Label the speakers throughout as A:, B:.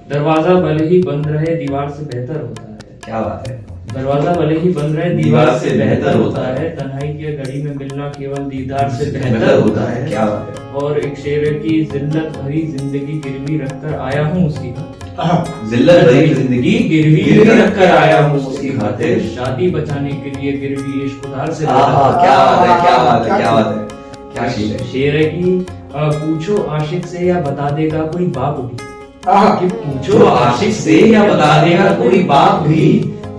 A: दरवाजा भले ही बंद रहे दीवार से बेहतर होता है।
B: क्या बात है।
A: दरवाजा भले ही बंद रहे दीवार से बेहतर होता है। तन्हाई की घड़ी में मिलना केवल दीदार से बेहतर होता है।
B: क्या बात है।
A: और एक शेर है कि जिल्लत भरी जिंदगी गिरवी रखकर आया हूँ उसकी खातिर।
B: जिल्लत भरी जिंदगी
A: गिरवी रखकर आया हूँ उसकी खातिर। शादी बचाने के लिए गिरवी इश्क उधार से।
B: क्या बात है, क्या बात है, क्या बात है। क्या शेर है।
A: शेर है कि पूछो आशिक से या बता देगा कोई बाप भी।
B: कि पूछो आशिक से या बता देगा कोई बाप भी।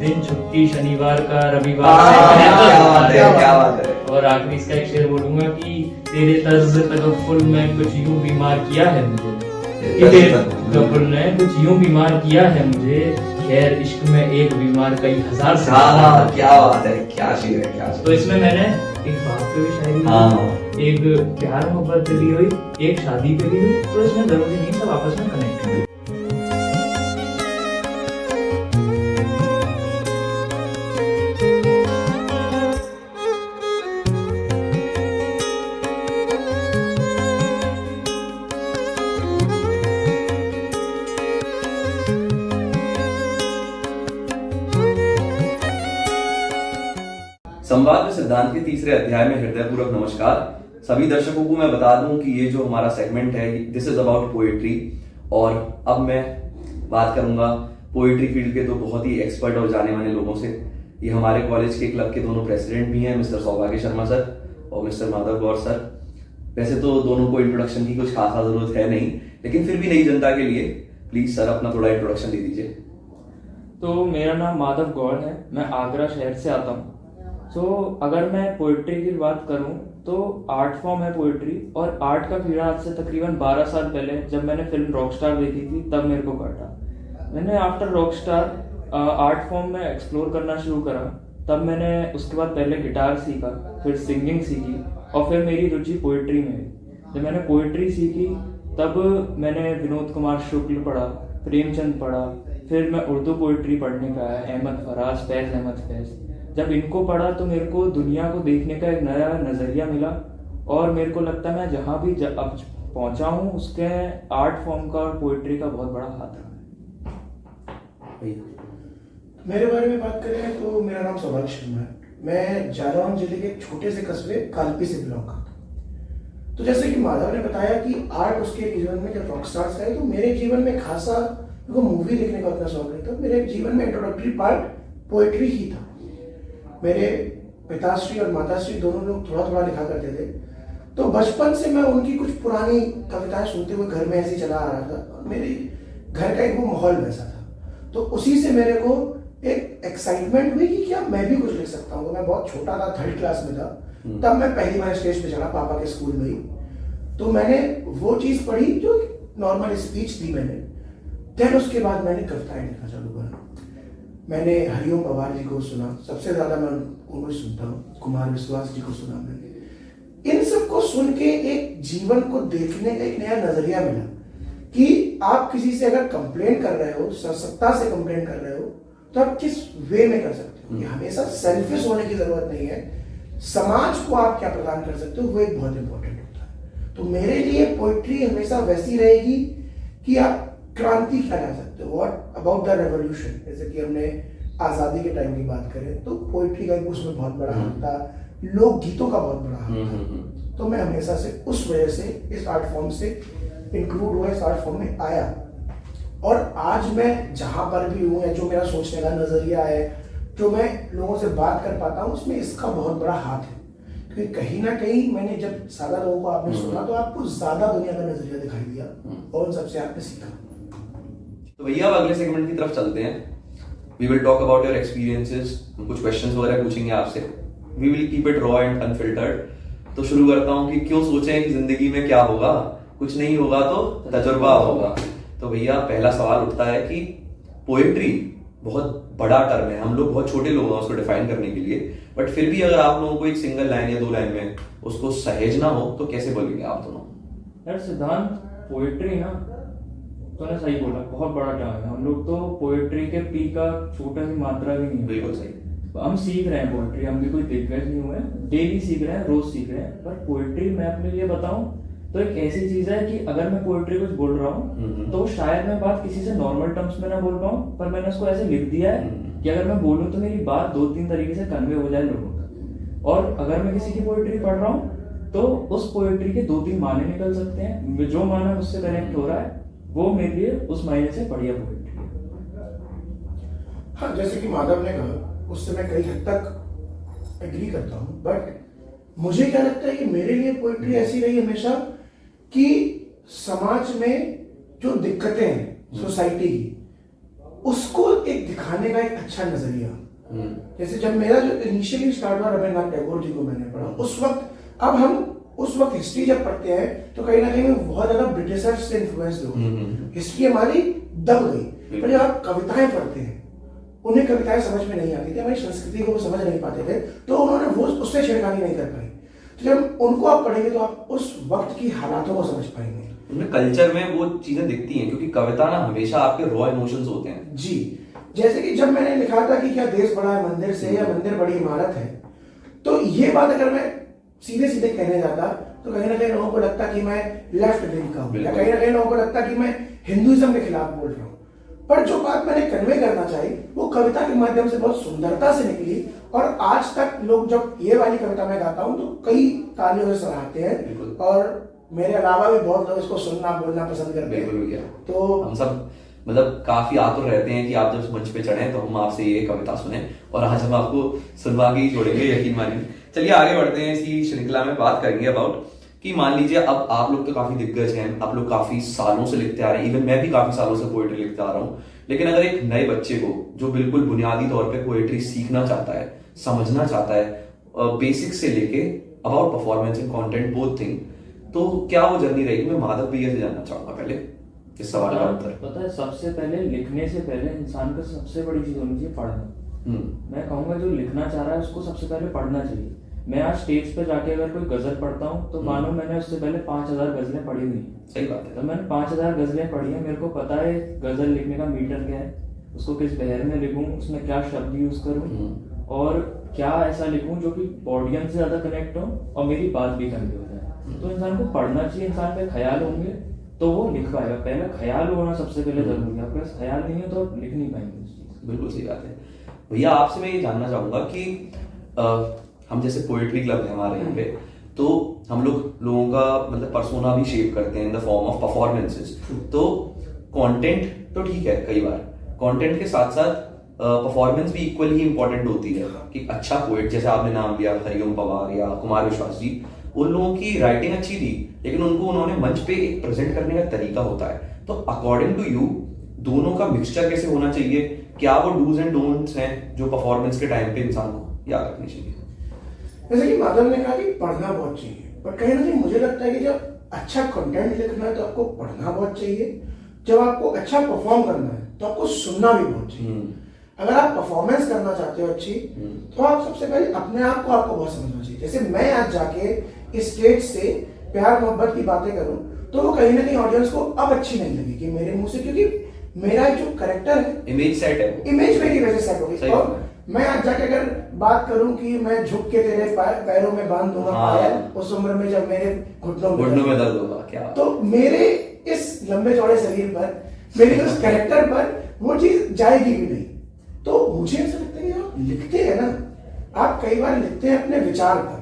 A: दिन छुट्टी शनिवार का रविवार से
B: क्या
A: बेहतर
B: बात है,
A: होता
B: क्या बात है।
A: और आखिरी इसका एक शेर बोलूंगा कि तेरे तर्ज तगफ्फुल में कुछ यूं बीमार किया है मुझे। कि तेरे तगफ्फुल ने कुछ यूं बीमार किया है मुझे। खैर इश्क में एक बीमार कई हजार से।
B: क्या बात है, क्या शेर है, क्या शेर।
A: तो इसमें मैंने एक बाप पे भी शायरी हुई, एक प्यार मोहब्बत पे भी हुई, एक शादी पे भी हुई। तो इसमें जरूरी नहीं सब आपस में कनेक्ट है।
B: संवाद में सिद्धांत के तीसरे अध्याय में हृदयपूर्वक नमस्कार। सभी दर्शकों को मैं बता दूं कि ये जो हमारा सेगमेंट है दिस इज अबाउट पोएट्री। और अब मैं बात करूंगा पोएट्री फील्ड के दो बहुत ही एक्सपर्ट और जाने माने लोगों से। ये हमारे कॉलेज के क्लब के दोनों प्रेसिडेंट भी हैं, मिस्टर सौभाग्य शर्मा सर और मिस्टर माधव गौर सर। वैसे तो दोनों को इंट्रोडक्शन की कुछ खासा जरूरत है नहीं, लेकिन फिर भी नई जनता के लिए प्लीज सर अपना थोड़ा इंट्रोडक्शन दे दीजिए।
A: तो मेरा नाम माधव गौड़ है, मैं आगरा शहर से आता हूँ। अगर मैं पोइट्री की बात करूं तो आर्ट फॉर्म है पोइट्री। और आर्ट का कीड़ा आज से तकरीबन 12 साल पहले जब मैंने फिल्म रॉकस्टार देखी थी तब मेरे को काटा। मैंने आफ्टर रॉकस्टार आर्ट फॉर्म में एक्सप्लोर करना शुरू करा। तब मैंने उसके बाद पहले गिटार सीखा, फिर सिंगिंग सीखी और फिर मेरी रुचि पोइट्री में हुई। जब मैंने पोइट्री सीखी तब मैंने विनोद कुमार शुक्ल पढ़ा, प्रेमचंद पढ़ा, फिर मैं उर्दू पोइट्री पढ़ने का है, अहमद फराज, फैज अहमद फैज। जब इनको पढ़ा तो मेरे को दुनिया को देखने का एक नया नजरिया मिला। और मेरे को लगता है मैं जहाँ भी अब पहुंचा हूँ उसके आर्ट फॉर्म का और पोइट्री का बहुत बड़ा हाथ रहा है।
C: मेरे बारे में बात करें तो मेरा नाम सौभाग्य शर्मा है। मैं जालौन जिले के एक छोटे से कस्बे कालपी से बिलोंग करता हूँ। तो जैसे कि माधव ने बताया कि आर्ट उसके जीवन में जब रॉकस्टार्स है, तो मेरे जीवन में खासा मेरे को मूवी देखने का उतना शौक नहीं था। मेरे जीवन में इंट्रोडक्टरी पार्ट पोइट्री ही था। मेरे पिताश्री और माताश्री दोनों लोग थोड़ा थोड़ा लिखा करते थे। तो बचपन से मैं उनकी कुछ पुरानी कविताएं सुनते हुए घर में ऐसे ही चला आ रहा था और मेरे घर का एक वो माहौल वैसा था। तो उसी से मेरे को एक एक्साइटमेंट हुई कि क्या मैं भी कुछ लिख सकता हूँ। मैं बहुत छोटा था, 3rd क्लास में था, तब मैं पहली बार स्टेज पे चढ़ा पापा के स्कूल में ही। तो मैंने वो चीज़ पढ़ी जो नॉर्मल स्पीच दी मैंने। देन उसके बाद मैंने कविताएं लिखना चालू करा। मैंने हरिओम पवार जी को सुना, सबसे ज्यादा मैं उनको सुनता हूँ। कुमार विश्वास जी को सुना मैंने। इन सबको सुन के एक जीवन को देखने का एक नया नजरिया मिला कि आप किसी से अगर कंप्लेन कर रहे हो, सत्ता से कंप्लेन कर रहे हो, तो आप किस वे में कर सकते हो। ये हमेशा सेल्फिश होने की जरूरत नहीं है। समाज को आप क्या प्रदान कर सकते हो वो एक बहुत इंपॉर्टेंट होता है। तो मेरे लिए पोइट्री हमेशा वैसी रहेगी कि आप क्रांति क्या ला सकते हो, व्हाट अबाउट द रेवोल्यूशन। जैसे कि हमने आजादी के टाइम की बात करें तो पोइट्री का उसमें बहुत बड़ा हाथ था, लोक गीतों का बहुत बड़ा हाथ था। तो मैं हमेशा से उस वजह से इस आर्ट फॉर्म से इंक्लूड हुआ, इस आर्ट फॉर्म में आया। और आज मैं जहां पर भी हूँ, जो मेरा सोचने का नजरिया है, जो मैं लोगों से बात कर पाता हूँ, उसमें इसका बहुत बड़ा हाथ है। क्योंकि कहीं ना कहीं मैंने जब ज्यादा लोगों को आपने सुना तो आपको ज्यादा दुनिया का नजरिया दिखाई दिया और उन सबसे आपने सीखा।
B: तो भैया अब अगले सेगमेंट की तरफ चलते हैं। We will talk about your experiences. हम कुछ क्वेश्चंस वगैरह पूछेंगे आपसे। We will keep it raw and unfiltered. तो शुरू करता हूँ कि क्यों सोचें कि जिंदगी में क्या होगा, कुछ नहीं होगा तो तजुर्बा होगा। तो भैया पहला सवाल उठता है कि पोएट्री बहुत बड़ा टर्म है, हम लोग बहुत छोटे लोग हैं उसको डिफाइन करने के लिए, बट फिर भी अगर आप लोगों को एक सिंगल लाइन या 2 लाइन में उसको सहेजना हो तो कैसे बोलेंगे आप दोनों?
A: यार सिद्धांत, पोएट्री ना तूने सही बोला, बहुत बड़ा टर्म है। हम लोग तो पोएट्री के पी का छोटा सी मात्रा भी नहीं है।
B: बिल्कुल सही।
A: हम सीख रहे हैं पोएट्री, हम भी कोई दिग्गज नहीं हुए, डेली सीख रहे हैं, रोज सीख रहे हैं। पर पोएट्री मैं अपने लिए बताऊं तो एक ऐसी चीज है कि अगर मैं पोएट्री कुछ बोल रहा हूँ तो शायद मैं बात किसी से नॉर्मल टर्म्स में ना बोल पाऊँ, पर मैंने उसको ऐसे लिख दिया है कि अगर मैं बोलूँ तो मेरी बात 2-3 तरीके से कन्वे हो जाए लोगों तक। और अगर मैं किसी की पोएट्री पढ़ रहा हूँ तो उस पोएट्री के 2-3 माने निकल सकते हैं, जो माना मुझसे कनेक्ट हो रहा है वो मेरे लिए उस मायने से बढ़िया पोएट्री है।
C: हाँ, जैसे कि माधव ने कहा उससे मैं कई हद तक एग्री करता हूँ, बट मुझे क्या लगता है कि मेरे लिए पोएट्री ऐसी रही हमेशा कि समाज में जो दिक्कतें हैं सोसाइटी की, उसको एक दिखाने का एक अच्छा नजरिया। जैसे जब मेरा जो इनिशियली स्टार्ट हुआ रविन्द्रनाथ टैगोर जी को मैंने पढ़ा उस वक्त, अब हम उस वक्त हिस्ट्री जब पढ़ते हैं तो कहीं ना कहीं बहुत ज्यादा ब्रिटिशर्स से इन्फ्लुएंस हो, हिस्ट्री हमारी दब गई। पर जब आप कविताएं पढ़ते हैं, उन्हें कविताएं समझ में नहीं आती थी, हमारी संस्कृति को वो समझ नहीं पाते थे, तो उन्होंने वो उससे छेड़खानी नहीं कर पाई। तो जब उनको आप पढ़ेंगे तो आप उस वक्त की हालातों को समझ पाएंगे,
B: उनमें कल्चर में वो चीजें दिखती हैं, क्योंकि कविता ना हमेशा आपके रॉ इमोशंस होते हैं।
C: जी, जैसे कि जब मैंने लिखा था कि क्या देश बड़ा है मंदिर से या मंदिर बड़ी इमारत है, तो ये बात अगर मैं सीधे सीधे कहने जाता तो कहीं ना कहीं लोगों को लगता कि मैं लेफ्ट विंग का हूँ, या कहीं ना कहीं लोगों को लगता कि मैं हिंदुइज्म के खिलाफ बोल रहा हूँ। पर जो बात मैंने कन्वे करना चाहिए वो कविता के माध्यम से बहुत सुंदरता से निकली, और आज तक लोग जब ये वाली कविता मैं गाता हूँ तो कई तालियों से सराहते हैं, और मेरे अलावा भी बहुत लोग इसको सुनना बोलना पसंद करते हैं। तो
B: हम सब मतलब काफी आतुर रहते हैं कि आप जब मंच पे चढ़े तो हम आपसे ये कविता सुने, और आज हम आपको सुनवा के ही छोड़ेंगे, यकीन मानिए। चलिए आगे बढ़ते हैं, इसी श्रृंखला में बात करेंगे अबाउट कि मान लीजिए अब आप लोग तो काफी दिग्गज हैं, आप लोग काफी सालों से लिखते आ रहे हैं, इवन मैं भी काफी सालों से पोएट्री लिखते आ रहा हूँ, लेकिन अगर एक नए बच्चे को जो बिल्कुल बुनियादी तौर पे पोएट्री सीखना चाहता है, समझना चाहता है, बेसिक से लेके about performance and content both thing, तो क्या वो जर्नी रहेगी? मैं माधव भैया से जानना चाहूंगा पहले इस सवाल का उत्तर।
A: पता है, सबसे पहले लिखने से पहले इंसान का सबसे बड़ी चीज होनी चाहिए पढ़ना। मैं कहूंगा जो लिखना चाह रहा है उसको सबसे पहले पढ़ना चाहिए। मैं आज स्टेज पे जाके अगर कोई गजल पढ़ता हूँ तो मानो मैंने उससे पहले 5000 गजलें पढ़ी हुई हैं।
B: सही बात है।
A: तो मैंने 5000 गजलें पढ़ी है, मेरे को पता है गजल लिखने का मीटर क्या है, उसको किस बहर में लिखूं, उसमें क्या शब्द यूज करूं और क्या ऐसा लिखूं जो कि ऑडियंस से ज्यादा कनेक्ट हो और मेरी बात भी कन्वे हो जाए। तो इंसान को पढ़ना चाहिए, इंसान पे ख्याल होंगे तो वो लिख पाएगा। पहले ख्याल होना सबसे पहले जरूरी है, आपके पास ख्याल नहीं है तो आप लिख नहीं पाएंगे उस चीज।
B: बिल्कुल सही बात है। भैया आपसे मैं ये जानना चाहूंगा कि हम जैसे पोएट्री क्लब है हमारे यहाँ पे, तो हम लोगों का मतलब पर्सोना भी शेप करते हैं in the form of performances. तो कंटेंट तो ठीक है, कई बार कंटेंट के साथ साथ परफॉर्मेंस भी इक्वली इंपॉर्टेंट होती है। कि अच्छा पोएट, जैसे आपने नाम लिया हरिओम पवार या कुमार विश्वास जी, उन लोगों की राइटिंग अच्छी थी लेकिन उन्होंने मंच पे एक प्रेजेंट करने का तरीका होता है। तो अकॉर्डिंग टू यू दोनों का मिक्सचर कैसे होना चाहिए? क्या वो डूज एंड डोंट्स हैं जो परफॉर्मेंस के टाइम पे इंसान को याद रखनी चाहिए?
C: जैसे कि माधव ने कहा कि पढ़ना बहुत चाहिए, पर कहीं ना कहीं मुझे लगता है कि जब अच्छा कंटेंट लिखना है तो आपको पढ़ना बहुत चाहिए, जब आपको अच्छा परफॉर्म करना है तो आपको सुनना भी बहुत चाहिए। अगर आप परफॉर्मेंस करना चाहते हो अच्छी, तो आप सबसे पहले अपने आप को आपको बहुत समझना चाहिए। जैसे मैं आज जाके इस स्टेज से प्यार मोहब्बत की बातें करूं तो वो कहीं ना कहीं ऑडियंस को अब अच्छी नहीं लगेगी मेरे मुंह से, क्योंकि मेरा जो कैरेक्टर है,
B: इमेज सेट है,
C: इमेज मेरी वजह सेट हो गई। और मैं आज जाके अगर बात करूं कि मैं झुक के तेरे पैरों में बांध दूंगा पायल, उस उम्र में जब मेरे घुटनों में दर्द होगा, क्या तो मेरे इस लंबे चौड़े शरीर पर, मेरे उस कैरेक्टर पर वो चीज जाएगी भी नहीं। तो मुझे ऐसा लगता है कि आप लिखते हैं ना, आप कई बार लिखते हैं अपने विचार पर,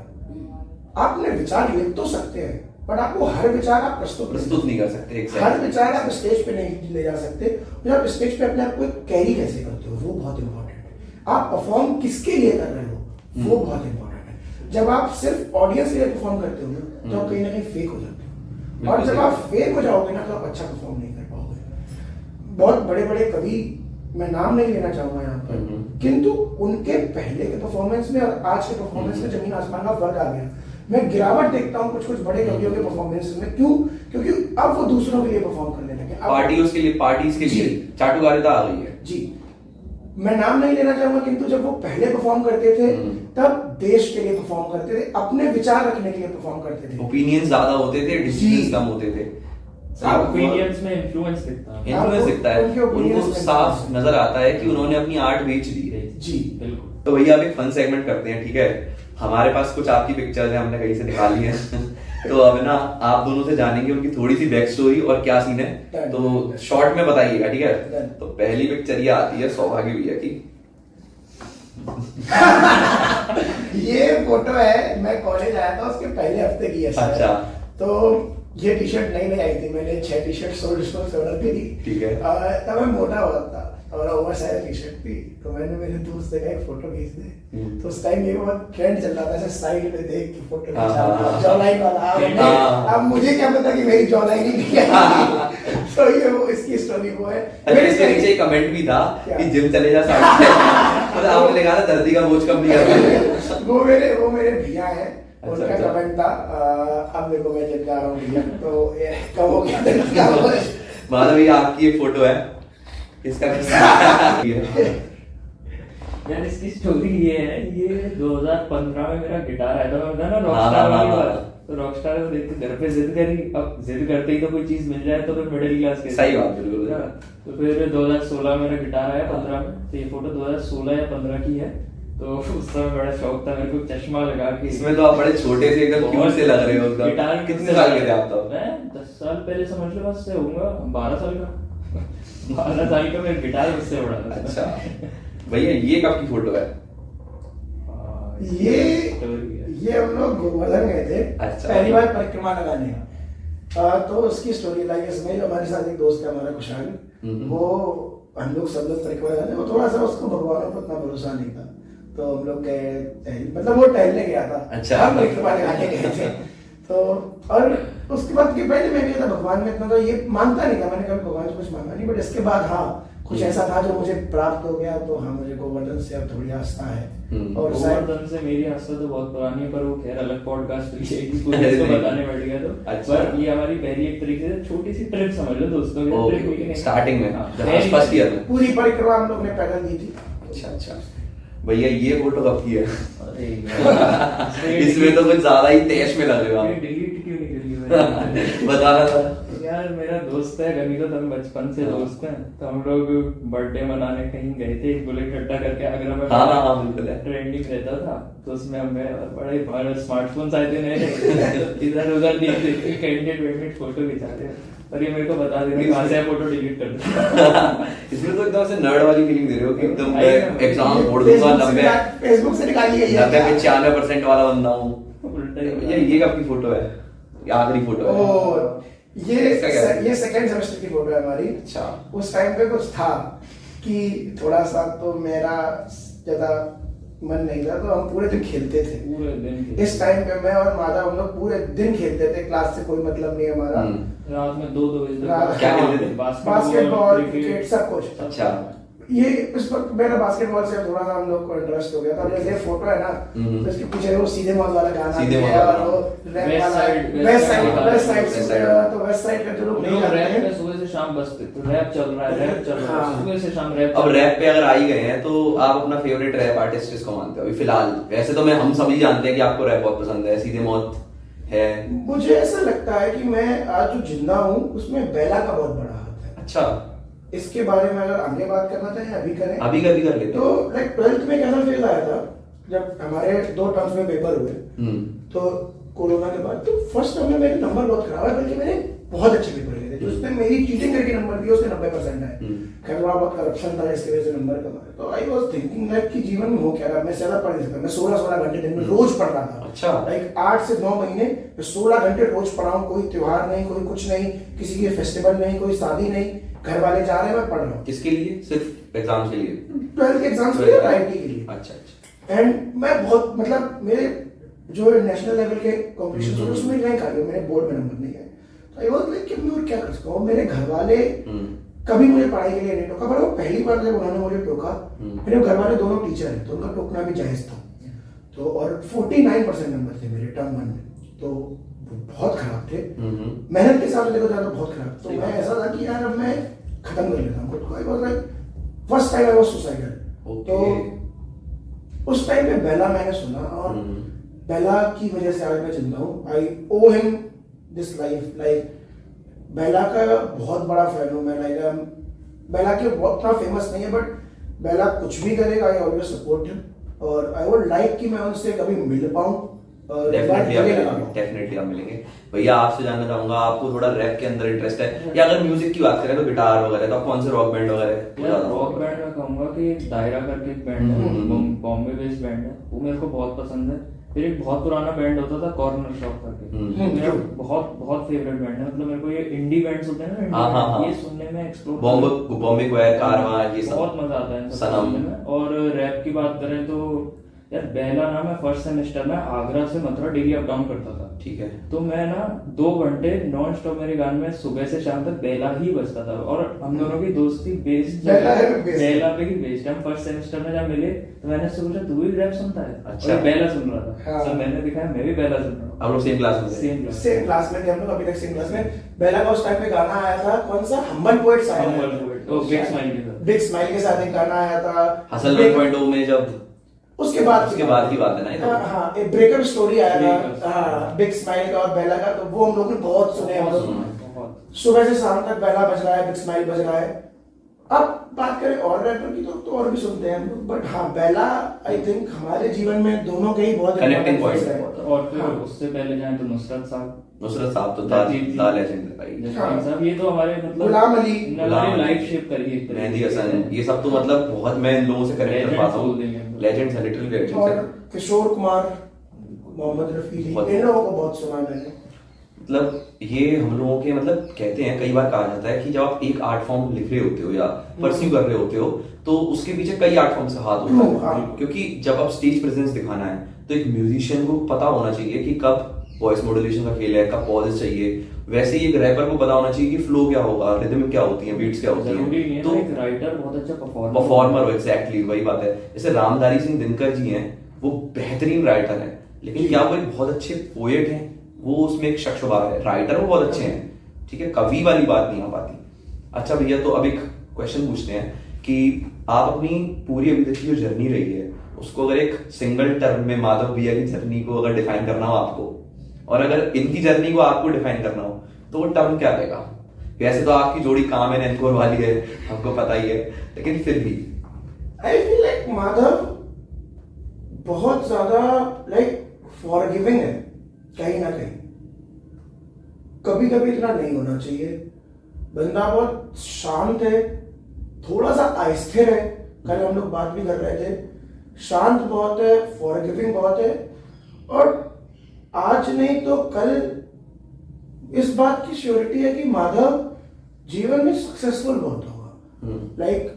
C: आप अपने विचार लिख तो सकते हैं बट आपको हर विचार आप प्रस्तुत नहीं कर सकते। हर विचार आप स्टेज पे नहीं ले जा सकते। और आप स्टेज पे अपने आप को कैरी कैसे करते हो वो बहुत इंपॉर्टेंट है। आप परफॉर्म किसके लिए कर रहे हो वो बहुत इंपॉर्टेंट है। जब आप सिर्फ ऑडियंस के लिए परफॉर्म करते हो तो आप कहीं ना कहीं फेक हो जाते हो, और जब आप फेक हो जाओगे ना तो आप अच्छा परफॉर्म नहीं कर पाओगे। बहुत बड़े बड़े कवि, मैं नाम नहीं लेना चाहूंगा यहाँ पर, किंतु उनके पहले के परफॉर्मेंस में और आज के परफॉर्मेंस में जमीन आसमान का फर्क आ गया। मैं गिरावट देखता हूँ कुछ बड़े कवियों के परफॉर्मेंस में। क्यों? क्योंकि अब वो दूसरों के लिए परफॉर्म करने लगे,
B: पार्टीज के लिए चाटुकारिता आ गई है।
C: जी, मैं नाम नहीं लेना चाहूंगा, किंतु जब वो पहले परफॉर्म करते थे तब देश के लिए परफॉर्म करते थे, अपने विचार रखने के लिए परफॉर्म करते थे,
B: ओपिनियंस ज्यादा होते थे, डिसीजंस कम होते थे।
A: ओपिनियंस में इन्फ्लुएंस
B: दिखता है, उनको साफ नजर आता है कि उन्होंने अपनी आर्ट बेच दी है।
C: जी
A: बिल्कुल।
B: तो भैया अब एक फन सेगमेंट करते हैं, ठीक है? हमारे पास कुछ आपकी पिक्चर्स हैं, हमने कहीं से निकाली है तो अब ना आप दोनों से जानेंगे उनकी थोड़ी सी बैक स्टोरी और क्या सीन है, तो शॉर्ट में बताइएगा, ठीक है। तो पहली पिक्चर ये आती है सौभाग्य भैया की।
C: ये फोटो है, मैं कॉलेज आया था उसके पहले हफ्ते की है शायद।
B: अच्छा।
C: तो ये टी शर्ट नई आई थी, मैंने 6 टी शर्ट सोल्ड से ऑर्डर करी।
B: ठीक है।
C: तब मैं मोटा हुआ था और ओवर साइज टी शर्ट थी, तो मैंने मेरे दोस्त से कहा एक फोटो खींच दे। तो उस टाइम ये बहुत ट्रेंड चल रहा था, ऐसे साइड में देख के फोटो खींचा, जॉलाइन वाला। अब मुझे क्या पता कि मेरी जॉलाइन ही नहीं है। तो ये वो इसकी स्टोरी वो है।
B: इसके नीचे एक कमेंट भी था कि जिम चले जा साइड में। मतलब आपने लिखा था दर्दी का बोझ कम नहीं करते।
C: वो मेरे भैया हैं, उनका कमेंट था अब देखो मैं जिम जा रहा हूँ भैया, तो ये कम हो गया दर्द का बोझ।
B: माधव ये आपकी एक फोटो है, इसका
A: यार इसकी स्टोरी ये है, ये 2015 में मेरा गिटार आया था, मैं बताया ना रॉकस्टार वाली बात। तो रॉकस्टार को देख के घर पे जिद करी, अब जिद करते ही तो कोई चीज मिल जाए तो फिर मिडिल क्लास के
B: सही बात, बिल्कुल।
A: तो फिर 2016 मेरा गिटार आया 15 में, तो ये फोटो 2016 या 15 की है। तो उस समय बड़ा शौक था मेरे को चश्मा लगा के।
B: इसमें तो आप बड़े छोटे से एकदम क्यूट से लग रहे हो एकदम।
A: गिटार
B: कितने साल के थे आप तब?
A: मैं 10 साल पहले समझ लो, बस से होऊंगा 12 साल का। 12 साल का मेरा गिटार मुझसे बड़ा था।
B: अच्छा भैया ये कब की फोटो है?
C: ये हम लोग गोवर्धन गए थे।
B: अच्छा।
C: पहली बार परिक्रमा लगाने का। तो उसकी स्टोरी लाइक इसमें हमारे साथ एक दोस्त है हमारा खुशहाल, वो हम लोग सब लोग परिक्रमा लगाने, वो थोड़ा सा उसको भगवान पर उतना भरोसा नहीं था, तो हम लोग गए, मतलब वो टहलने गया था।
B: अच्छा।
C: हम परिक्रमा लगाने गए थे। तो और उसके बाद के पहले मैं गया था, भगवान में इतना तो ये मानता नहीं था, मैंने कभी भगवान से कुछ मांगा नहीं, बट इसके बाद हाँ कुछ ऐसा था जो मुझे प्राप्त हो गया, तो हाँ मुझे गोवर्धन से अब थोड़ी आस्था है। और
A: गोवर्धन से मेरी आस्था तो बहुत पुरानी है, पर वो खैर अलग पॉडकास्ट के लिए ही पूरी इसको बताने बैठ गया। तो
B: अच्छा।
A: पर ये हमारी पहली एक तरीके से छोटी सी ट्रिप समझ लो दोस्तों की ट्रिप हुई कि नहीं,
B: स्टार्टिंग में
A: हाँ,
B: फर्स्ट ईयर में
C: पूरी परिक्रमा हम लोग ने पैदल की थी।
B: अच्छा अच्छा भैया ये फोटो कब की है?
A: अरे यार,
B: इसमें तो कुछ ज्यादा ही तेज में लग रहे हो आप।
A: डिलीट क्यों नहीं करी मैंने?
B: बताना था
A: यार मेरा दोस्त है गनीरत, हम बचपन से दोस्त हैं, तो हम लोग बर्थडे मनाने कहीं गए थे, बुलेट अड्डा करके आगरा में।
B: हाँ बिल्कुल है।
A: ट्रेंडिंग रहता था, तो उसमें हमें बड़े स्मार्टफोन्स आए थे नए, इधर उधर देख देख के कैंडिडेट वेंडिडेट फोटो खिंचाते हैं। और ये मेरे को बता देना कहाँ से फोटो डिलीट कर दो।
B: इसमें तो एकदम से नर्ड वाली फीलिंग दे रहे हो कि एकदम एग्जाम फोड़ दूंगा 90
C: फेसबुक से निकाली गई है
B: 90-95% वाला बंदा हूँ।
A: उल्टा
B: ये कब की फोटो है? ये आखिरी फोटो है?
C: ये सेकंड सेमेस्टर की फोटो है हमारी।
B: अच्छा।
C: उस टाइम पे कुछ था कि थोड़ा सा तो मेरा ज्यादा मन नहीं था, तो हम पूरे दिन खेलते थे।
A: पूरे दिन
C: इस टाइम पे मैं और माधव हम लोग पूरे दिन खेलते थे, क्लास से कोई मतलब नहीं हमारा।
A: रात में 2-2 बजे
C: रात-
B: क्या खेलते थे?
C: बास्केटबॉल, क्रिकेट, सब कुछ।
B: अच्छा।
C: ये इस वक्त मेरा बास्केटबॉल से थोड़ा सा हम लोग को इंटरेस्ट हो गया था। जैसे ये फोटो है ना, तो इसके पीछे वो सीधे मौत वाला गाना
B: सीधे
C: है,
B: मौत वाला।
C: और वो रैप
A: वेस्ट
C: वाला
A: साइड
C: वेस्ट साइड
B: West
C: से,
B: side।
C: तो वेस्ट साइड का जो लोग नहीं
A: लोग
C: जानते
A: रैप
C: हैं,
A: में सुबह से शाम बसते, तो रैप चल रहा है, रैप चल रहा है,
C: हाँ।
A: सुबह से शाम रैप
B: अब
A: चल रहा है।
B: रैप पे अगर आ ही गए हैं तो आप अपना फेवरेट रैप आर्टिस्ट किसको मानते हो अभी फिलहाल? वैसे तो हम सभी जानते हैं कि आपको रैप बहुत पसंद है, सीधे मौत है।
C: मुझे ऐसा लगता है कि मैं आज जो जिंदा हूँ उसमें बेला का बहुत बड़ा हाथ है।
B: अच्छा।
C: इसके बारे में अगर आगे बात करना चाहें अभी करें।
B: अभी कर लेते हैं।
C: तो लाइक 12th में एक ऐसा फेज आया था जब हमारे 2 टर्म्स में पेपर हुए, तो कोरोना के बाद, तो फर्स्ट टर्म में मेरे नंबर बहुत खराब है, बल्कि मैंने बहुत अच्छे पेपर लिए थे, जो उसमें मेरी चीटिंग करके नंबर दिए उसके 90% आए। खैर थोड़ा बहुत करप्शन था इसकी वजह से नंबर कम आए। तो आई वाज थिंकिंग लाइक कि जीवन में हो क्या रहा है, मैं ज्यादा पढ़ नहीं सकता। मैं 16 घंटे दिन में रोज पढ़ रहा था।
B: अच्छा।
C: लाइक 8 से 9 महीने मैं 16 घंटे रोज पढ़ा हूँ। कोई त्योहार नहीं, कोई कुछ नहीं, किसी के फेस्टिवल नहीं, कोई शादी नहीं, घर वाले जा रहे हैं, मैं पढ़ रहा हूँ।
B: किसके लिए? सिर्फ एग्जाम के लिए?
C: 12th के एग्जाम्स के लिए, आईआईटी के लिए।
B: अच्छा अच्छा।
C: एंड मैं बहुत, मतलब मेरे जो नेशनल लेवल के कॉम्पिटिशन होते उसमें रैंक आ गया, मेरे बोर्ड में नंबर नहीं आए। तो आई वाज लाइक कि मैं और क्या कर सकता हूँ। मेरे घर वाले कभी मुझे पढ़ाई के लिए नहीं टोका, पर वो पहली बार जब उन्होंने मुझे टोका, मेरे घर वाले दोनों टीचर हैं, तो उनका टोकना भी जायज था। तो और 49% नंबर थे मेरे टर्म 1 में, तो बहुत खराब थे। मेहनत के हिसाब से देखो जाए तो बहुत खराब। तो मैं ऐसा था कि यार अब मैं खत्म कर लेता हूँ खुद को। I was like first time I was suicidal. तो उस टाइम पे बेला मैंने सुना, और बेला की वजह से आज मैं जिंदा हूँ। आई ओ हिम दिस लाइफ। लाइक बेला का बहुत बड़ा फैन हूँ मैं। लाइक बेला के बहुत इतना फेमस नहीं है, बट बेला कुछ भी करेगा, आई ऑलवेज सपोर्ट हिम। और आई वुड लाइक कि मैं उनसे कभी मिल पाऊँ, और एक बार गले लगा लो।
B: डेफिनेटली आप मिलेंगे। भैया आपसे जानना चाहूंगा, आपको थोड़ा रैप के अंदर इंटरेस्ट है, या अगर म्यूजिक की बात करें तो गिटार वगैरह, तो आप कौन से रॉक बैंड वगैरह
A: यार रॉक बैंड में कहूंगा कि दायरा करके एक बैंड है, बॉम्बे बेस्ड बैंड है, वो मेरे को बहुत पसंद है। फिर एक बहुत पुराना बैंड होता था कॉर्नर शॉप करके, मेरा बहुत बहुत फेवरेट बैंड है। मतलब मेरे को ये इंडी बैंड्स होते हैं ना,
B: हाँ।
A: ये सुनने में एक्सप्लोर
B: बॉम्बे क्वायर, कारवां, ये सब
A: बहुत मजा आता है इन सब
B: सनम।
A: सुनने में। और रैप की बात करें तो यार बेला ना, मैं फर्स्ट सेमेस्टर में आगरा से मथुरा डेली अप डाउन करता था।
B: ठीक है।
A: तो मैं ना 2 घंटे नॉन स्टॉप मेरे गान में सुबह से शाम तक बेला ही बजता था। और हम दोनों की दोस्ती बेस्ड बेला पे ही बेस्ड। हम फर्स्ट सेमेस्टर में जब मिले तो मैंने उससे पूछा तू भी रैप सुनता है?
B: अच्छा।
A: और बेला सुन रहा था।
C: हाँ।
A: सर मैंने दिखाया मैं भी बेला सुन रहा हूँ।
B: आप लोग सेम क्लास में थे?
C: सेम क्लास में थे हम लोग, अभी तक सेम क्लास में। बेला का उस टाइम पे गाना आया था, कौन सा, हम्बल पोएट्स आया था,
A: बिग स्माइल के साथ।
C: बिग स्माइल के साथ एक गाना आया था,
B: हसल 1.0 में, जब
C: उसके बाद
B: की बात है ना ये तो?
C: हाँ, एक ब्रेकअप स्टोरी आया था, हाँ, बिग स्माइल का और बेला का, तो वो हम लोग ने बहुत सुने हम लोग। सुबह से शाम तक बेला बज रहा है, बिग स्माइल बज रहा है। अब बात करें और रैपर की तो और भी सुनते हैं हम लोग, बट हाँ बेला आई थिंक हमारे जीवन में दोनों के ही बहुत
B: कनेक्टिंग पॉइंट
C: है।
A: और फिर उससे पहले जाए तो नुसरत साहब
B: तो दा लेजेंड है भाई।
A: जसमीन साहब, ये तो हमारे मतलब
C: गुलाम अली,
A: हमारी लाइफ शेप करी एक तरीके
B: मेहंदी
A: से।
B: हसन, ये सब तो मतलब बहुत मैं इन लोगों से कनेक्ट कर पाता हूँ। लेजेंड्स है, लिटरली लेजेंड्स
C: और
B: है।
C: किशोर कुमार, मोहम्मद रफी, इन लोगों को बहुत सुना मैंने।
B: मतलब ये हम लोगों के, मतलब कहते हैं, कई बार कहा जाता है कि जब आप एक आर्ट फॉर्म लिख रहे होते हो या परस्यू कर रहे होते हो तो उसके पीछे कई आर्ट फॉर्म से हाथ होता है। क्योंकि जब आप स्टेज प्रेजेंस दिखाना है तो एक म्यूजिशियन को पता होना चाहिए कि कब वॉइस मॉड्यूलेशन का खेल है, कब पॉजेस चाहिए। वैसे ही एक रैपर को पता होना चाहिए कि फ्लो क्या होगा, रिदम क्या होती है, बीट्स क्या होती हैं।
A: तो एक राइटर बहुत अच्छा
B: परफॉर्मर हो, एग्जैक्टली वही बात है। जैसे रामधारी सिंह दिनकर जी हैं, वो बेहतरीन राइटर हैं, लेकिन क्या वो एक बहुत अच्छे पोएट हैं? वो उसमें एक शक शुबा है। राइटर वो बहुत अच्छे हैं, ठीक है, कवि वाली बात नहीं आ पाती। अच्छा भैया, तो अब एक क्वेश्चन पूछते हैं कि आप अपनी पूरी अभी तक की जो जर्नी रही है उसको अगर एक सिंगल टर्म में माधव भैया की जर्नी को अगर डिफाइन करना हो आपको, और अगर इनकी जर्नी को आपको डिफाइन करना हो, तो वो टर्म क्या रहेगा? वैसे तो आपकी जोड़ी काम है नैनकोर वाली है, हमको पता ही है, लेकिन फिर भी
C: आई फील लाइक माधव बहुत ज्यादा लाइक फॉरगिविंग है कहीं ना कहीं। कभी कभी इतना नहीं होना चाहिए। बंदा बहुत शांत है, थोड़ा सा अस्थिर है। कल हम लोग बात भी कर रहे थे, शांत बहुत है, फॉरगिविंग बहुत है, और आज नहीं तो कल इस बात की श्योरिटी है कि माधव जीवन में सक्सेसफुल बहुत होगा। लाइक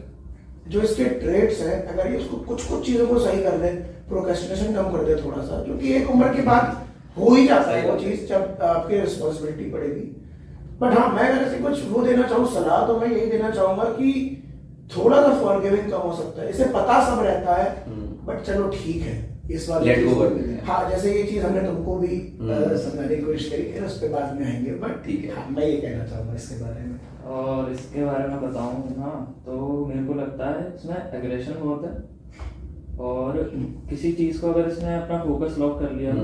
C: जो इसके ट्रेड्स हैं, अगर ये उसको कुछ चीजों को सही कर दे, प्रोक्रेस्टिनेशन कम कर दे थोड़ा सा, क्योंकि एक उम्र के बाद हो ही जाता है वो चीज जब आपकी रिस्पॉन्सिबिलिटी पड़ेगी। बट हाँ, मैं अगर ऐसे कुछ वो देना चाहूँ सलाह, तो मैं यही देना चाहूंगा कि थोड़ा सा फॉरगिविंग कम हो सकता है। इसे पता सब रहता है, बट चलो ठीक है, इस बार
B: लेट गो कर देते हैं।
C: हाँ, जैसे ये चीज हमने तुमको भी समझाने की कोशिश करी, फिर उस पर बाद में आएंगे, बट
B: ठीक है।
C: हाँ, मैं ये कहना चाहूंगा इसके बारे में।
A: और इसके बारे में बताऊं ना, तो मेरे को लगता है इसमें एग्रेशन बहुत है, और किसी चीज को अगर इसने अपना फोकस लॉक कर लिया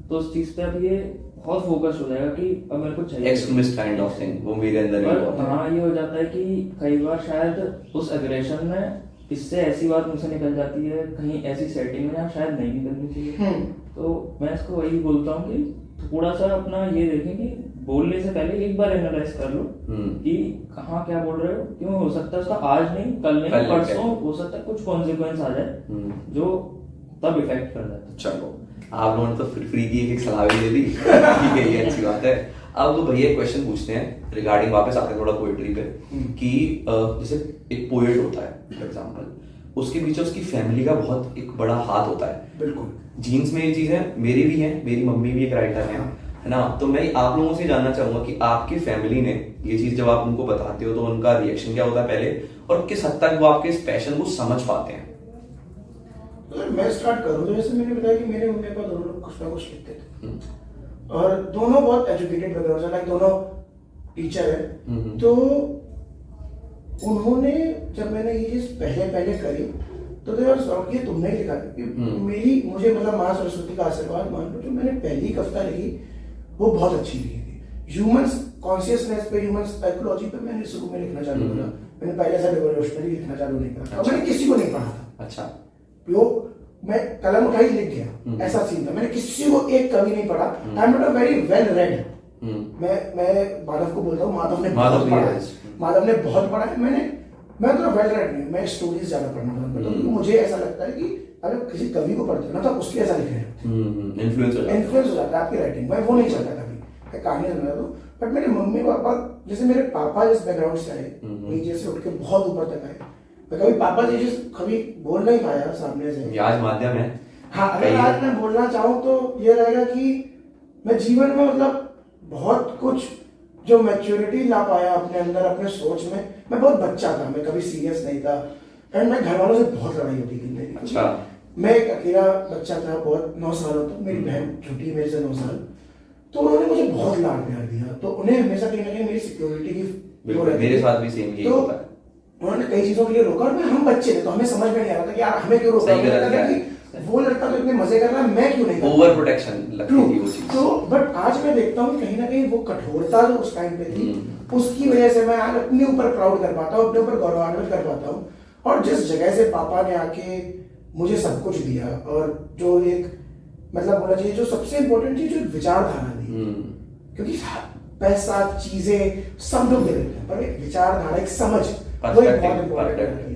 A: तो उस चीज पे अब ये बहुत फोकस हो जाएगा कि अब मेरे को चाहिए
B: एक्सट्रीमिस्ट काइंड ऑफ थिंग, वो मेरे अंदर भी
A: पर
B: बहुत है।
A: हाँ, ये हो जाता है कि कई बार शायद उस एग्रेशन में इससे ऐसी बात मुझसे निकल जाती है, कहीं ऐसी सेटिंग में जहाँ शायद नहीं निकलनी चाहिए। तो मैं इसको वही बोलता हूँ कि थोड़ा सा अपना ये देखें कि बोलने से पहले एक बार एनालाइज कर लो कि कहाँ क्या बोल रहे हो, क्यों। हो सकता है उसका आज नहीं, कल नहीं, परसों हो सकता है कुछ कॉन्सिक्वेंस आ जाए जो तब इफेक्ट कर जाता है।
B: चलो, आप लोगों ने तो फ्री की एक सलाह भी दे दी, ठीक है, ये अच्छी बात है। अब भैया एक क्वेश्चन पूछते हैं रिगार्डिंग, वापस आते हैं थोड़ा पोएट्री पे, कि जैसे एक पोएट होता है फॉर एग्जांपल, उसके पीछे उसकी फैमिली का बहुत एक बड़ा हाथ होता है।
C: बिल्कुल,
B: जीन्स में ये चीजें मेरी भी हैं, मेरी मम्मी भी एक राइटर है ना। तो मैं आप लोगों से जानना चाहूंगा कि आपकी फैमिली ने ये चीज जब आप उनको बताते हो तो उनका रिएक्शन क्या होता है पहले, और किस हद तक वो आपके इस पैशन को समझ पाते हैं?
C: अगर मैं स्टार्ट करूँ तो जैसे मैंने बताया कि मेरे मम्मी पापा दोनों लोग कुछ ना कुछ लिखते थे, और दोनों बहुत एजुकेटेड बैकग्राउंड से, लाइक दोनों टीचर है। तो उन्होंने, जब मैंने ये चीज पहले करी तो ये तुमने ही लिखा, मुझे मतलब माँ सरस्वती का आशीर्वाद मान लो, जो मैंने पहली कविता लिखी वो बहुत अच्छी लिखी थी। ह्यूमंस कॉन्शियसनेस पे, ह्यूमन साइकोलॉजी पे मैंने शुरू में लिखना चालू करा। मैंने पहले से रिवोल्यूशनरी लिखना चालू नहीं करा, और मैंने किसी को नहीं पढ़ा था।
B: अच्छा,
C: मैं कलम उठाई लिख गया, ऐसा सीन था। मैंने किसी को एक कवि नहीं पढ़ा। I am not a very well read. मैं माधव को बोलता हूँ, माधव ने बहुत पढ़ा है, माधव ने बहुत पढ़ा है। मैं तो वेल रेड नहीं, मैं स्टोरीज ज्यादा पढ़ना पसंद करता हूँ। मुझे ऐसा लगता है कि अगर किसी कवि को पढ़ते हो ना तो उसके ऐसा लिख रहे हो, इन्फ्लुएंस हो जाता है आपकी राइटिंग। मैं वो नहीं चाहता कभी मैं कहानी सुन रहा हूँ। बट मेरे मम्मी पापा, जैसे मेरे पापा जिस बैकग्राउंड से आए, नीचे से उठ के बहुत ऊपर तक आए, मैं कभी पापा जी कभी बोल नहीं पाया सामने से।
B: आज माध्यम है।
C: हाँ, अगर आज मैं बोलना चाहूँ तो ये रहेगा कि मैं जीवन में मतलब बहुत कुछ जो मैच्योरिटी ला पाया अपने अंदर, अपने सोच में। मैं बहुत बच्चा था, मैं कभी सीरियस नहीं था, एंड मैं घर वालों से बहुत लड़ाई होती थी मेरी।
B: अच्छा।
C: मैं एक अकेला बच्चा था, बहुत 9 सालों तक। मेरी बहन छोटी है मेरे से 9 साल, तो उन्होंने मुझे बहुत लाड प्यार दिया। तो उन्हें हमेशा कहीं ना कहीं मेरी सिक्योरिटी की वो रहती थी।
B: मेरे साथ भी सेम यही होता है।
C: उन्होंने कई चीजों के लिए रोका, और हम बच्चे थे तो हमें समझ में नहीं आ रहा था कि यार हमें क्यों रोका। वो लड़का तो इतने मजे कर रहा है, मैं क्यों नहीं?
B: ओवर प्रोटेक्शन लगती थी वो चीज।
C: तो बट आज मैं देखता हूँ कहीं ना कहीं वो कठोरता जो उस टाइम पे थी, उसकी वजह से मैं आज अपने ऊपर प्राउड कर पाता हूँ, अपने ऊपर गौरवान्वित कर पाता हूँ। और जिस जगह से पापा ने आके मुझे सब कुछ दिया, और जो एक मतलब बोला चाहिए जो सबसे इम्पोर्टेंट चीज, जो विचारधारा दी। क्योंकि पैसा, चीजें सब लोग दे देते हैं, पर एक विचारधारा, एक समझ, वो एक बहुत इम्पोर्टेंट है।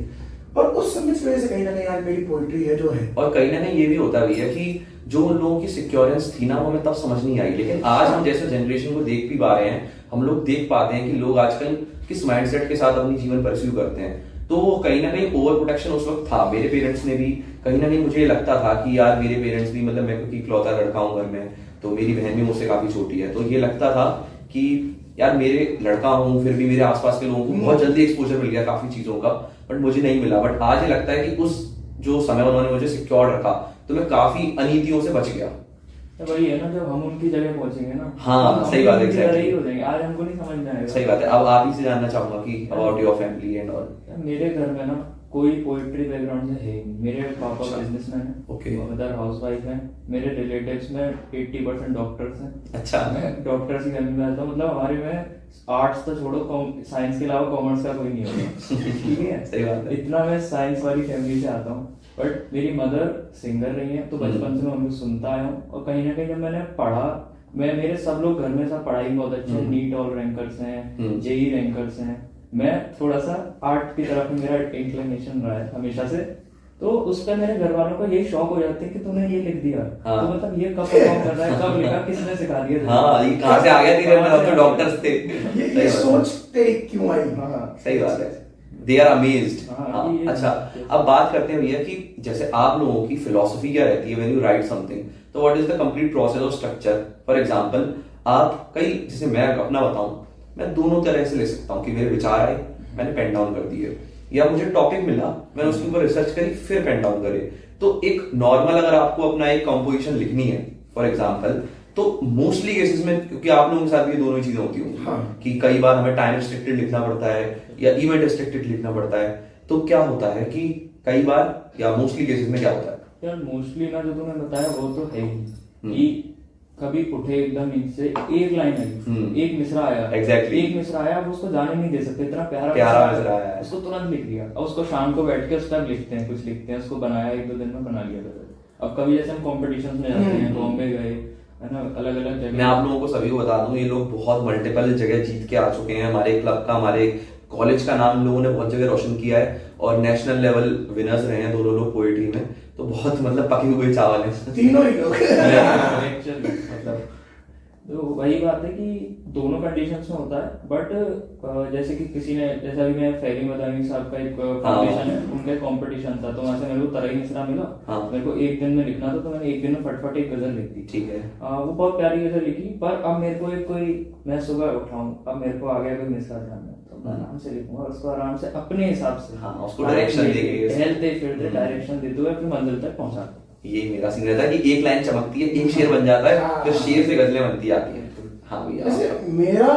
C: और उस समझ की वजह से कहीं ना कहीं आज मेरी पोइट्री है जो है।
B: और कहीं ना कहीं ये भी होता भी है कि जो उन लोगों की सिक्योरेंस थी ना, वो हमें तब समझ नहीं आई। लेकिन आज हम जैसे जनरेशन को देख भी पा रहे हैं, हम लोग देख पाते हैं कि लोग आजकल किस माइंडसेट के साथ अपनी जीवन परस्यू करते हैं। तो कहीं ना कहीं ओवर प्रोटेक्शन उस वक्त था। मेरे पेरेंट्स ने भी कहीं ना कहीं, मुझे लगता था कि यार मेरे पेरेंट्स भी, मतलब मैं क्योंकि इकलौता लड़का हूँ घर में, तो मेरी बहन भी मुझसे काफी छोटी है, तो ये लगता था कि यार मेरे लड़का हूँ, फिर भी मेरे आसपास के लोगों को बहुत जल्दी एक्सपोजर मिल गया काफी चीजों का, बट मुझे नहीं मिला। बट आज ये लगता है कि उस जो समय उन्होंने मुझे सिक्योर रखा, तो मैं काफी अनीतियों से बच गया।
A: तो वही है ना, जब हम उनकी जगह पहुंचेंगे ना,
B: हाँ, सही बात है,
A: exactly हो जाएंगे। आज हमको नहीं समझ में आएगा।
B: सही बात है। अब आप ही से जानना चाहूंगा कि about your family and all.
A: मेरे घर में ना कोई पोएट्री बैकग्राउंड से है ही नहीं। मेरे पापा बिजनेसमैन है,
B: ओके।
A: मदर हाउसवाइफ है। मेरे रिलेटिव्स में 80% डॉक्टर्स हैं।
B: अच्छा।
A: मैं डॉक्टर्स की फैमिली में आता हूँ। मतलब हमारे में आर्ट्स तो छोड़ो, साइंस के अलावा कॉमर्स का कोई नहीं होगा। ठीक है,
B: सही बात है।
A: इतना मैं साइंस वाली फैमिली से आता हूँ। बट मेरी मदर सिंगर रही है, तो बचपन से मैं उनको सुनता आया हूँ। और कहीं ना कहीं जब मैंने पढ़ा, मेरे सब लोग घर में सब पढ़ाई में बहुत अच्छे हैं, नीट ऑल रैंकर्स हैं, जेई रैंकर्स हैं। मैं थोड़ा सा आर्ट की तरफ मेरा इंक्लिनेशन रहा है हमेशा से। तो उस पर मेरे घर वालों को यही शौक हो जाते हैं कि तूने ये लिख दिया।
B: हाँ।
A: तो मतलब ये कब परफॉर्म कर रहा है, कब लिखा, किसने सिखा दिया?
B: हाँ, ये कहाँ से आ गया तेरे अंदर? अब तो डॉक्टर्स थे।
C: ये सोच तेरी क्यों आई?
B: सही बात है। They are amazed। हाँ, अच्छा, अब बात करते हैं भैया कि जैसे आप लोगों की फिलोसफी क्या रहती है when you write something, तो what is the complete process or structure? For example, आप कई, जैसे मैं अपना बताऊं, मैं दोनों तरह से ले सकता हूँ कि मेरे विचार आए, मैंने पेन डाउन कर दिए, या मुझे टॉपिक मिला, मैंने उसके ऊपर रिसर्च करी, फिर पेन डाउन करे। तो एक नॉर्मल अगर आपको अपना एक कंपोजिशन लिखनी है फॉर एग्जांपल, तो मोस्टली केसेस में, क्योंकि आप लोगों के साथ भी ये दोनों चीजें होती होंगी,
C: हाँ।
B: कि कई बार हमें टाइम रिस्ट्रिक्टेड लिखना पड़ता है या इवेंट रिस्ट्रिक्टेड लिखना पड़ता है, तो क्या होता है कि कई बार या मोस्टली केसेस में क्या होता है?
A: यार मोस्टली ना, जो तुमने बताया वो तो है ही कि कभी उठे एकदम नींद से, एक लाइन आई, एक मिसरा आया,
B: Exactly।
A: एक मिसरा आया, अब उसको जाने नहीं दे सकते, इतना प्यारा
B: मिसरा आया है,
A: उसको तुरंत लिख दिया। और उसको शाम को बैठ के उस टाइम लिखते हैं, कुछ लिखते हैं, उसको बनाया 1-2 दिन में बना लिया था। अब कभी जैसे हम कॉम्पिटिशन में जाते हैं, बॉम्बे गए, है ना, अलग अलग जगह।
B: मैं आप लोगों को सभी को बता दूं, ये लोग बहुत मल्टीपल जगह जीत के आ चुके हैं। हमारे क्लब का, हमारे कॉलेज का नाम लोगों ने बहुत जगह रोशन किया है, और नेशनल लेवल विनर्स रहे हैं दोनों लोग पोएट्री में। तो बहुत मतलब पके हुए चावल हैं
C: तीनों ही लोग।
A: मतलब तो वही बात है कि दोनों कंडीशंस में होता है। बट जैसे कि किसी ने, जैसा अभी मैं फैरी मदानी साहब का एक फाउंडेशन है, उनका कंपटीशन था, तो वहां से मेरे को तरही मिसरा मिला। मेरे को एक दिन में लिखना था, तो मैंने एक दिन में फटफट एक गजल लिख दी।
B: ठीक है।
A: वो बहुत प्यारी गजल लिखी। पर अब मेरे को एक कोई, मैं सुबह उठाऊं, अब मेरे को आ गया कोई मिसरा ध्यान में, तो मैं आराम से लिखूंगा उसको, आराम से अपने हिसाब से।
B: हाँ, उसको डायरेक्शन देके,
A: हेलते फिरते डायरेक्शन देते हुए अपनी मंजिल तक पहुंचा।
B: ये मेरा सीन रहता है कि एक लाइन चमकती है, एक शेर बन जाता है, फिर शेर से गजलें बनती आती है। हाँ भैया,
C: जैसे मेरा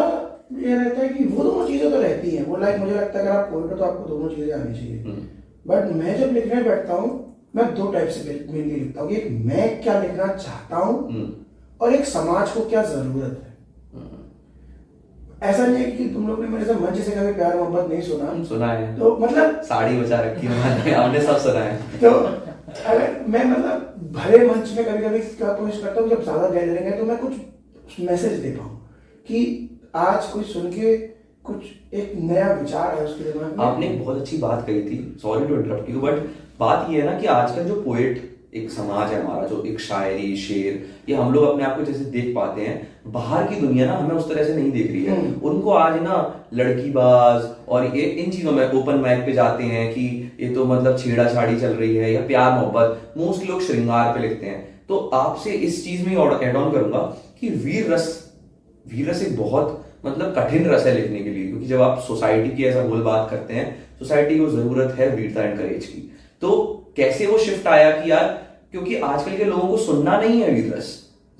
C: ये रहता है कि वो दोनों चीजें तो रहती हैं। वो लाइक मुझे लगता है अगर आप पोएट हो तो आपको दोनों चीजें आनी चाहिए। बट मैं जब लिखने बैठता हूँ, मैं 2 टाइप से मेनली लिखता हूँ। एक, मैं क्या लिखना चाहता हूँ, और एक समाज को क्या जरूरत है। ऐसा नहीं है कि तुम लोग ने मेरे से मंच से कभी प्यार मोहब्बत नहीं सुना।
B: सुना है,
C: तो मतलब
B: साड़ी बचा रखी है हमने सब सुना है।
C: तो अगर मैं मतलब भरे मंच में कभी कभी क्या कोशिश करता हूँ, जब ज्यादा गैदरिंग है तो मैं कुछ मैसेज दे पाऊँ कि आज कोई सुन के कुछ एक नया विचार है उसके दिमाग में।
B: आपने एक बहुत अच्छी बात कही थी, sorry to interrupt you, but बात ये है ना कि आजकल जो पोएट एक समाज है हमारा, जो एक शायरी शेर, ये हम लोग अपने आप को जैसे देख पाते हैं, बाहर की दुनिया ना हमें उस तरह से नहीं देख रही है। उनको आज ना लड़कीबाज और ये इन चीजों में ओपन माइक पे जाते हैं कि ये तो मतलब छेड़ाछाड़ी चल रही है या प्यार मोहब्बत, मोस्ट लोग श्रृंगार पे लिखते हैं। तो आपसे इस चीज में एड ऑन करूंगा कि वीर रस एक बहुत मतलब कठिन रस है लिखने के लिए, क्योंकि जब आप सोसाइटी की ऐसा बोल बात करते हैं, सोसाइटी को जरूरत है वीरता एंड करेज की। तो कैसे वो शिफ्ट आया कि यार, क्योंकि आजकल के लोगों को सुनना नहीं है वीर रस,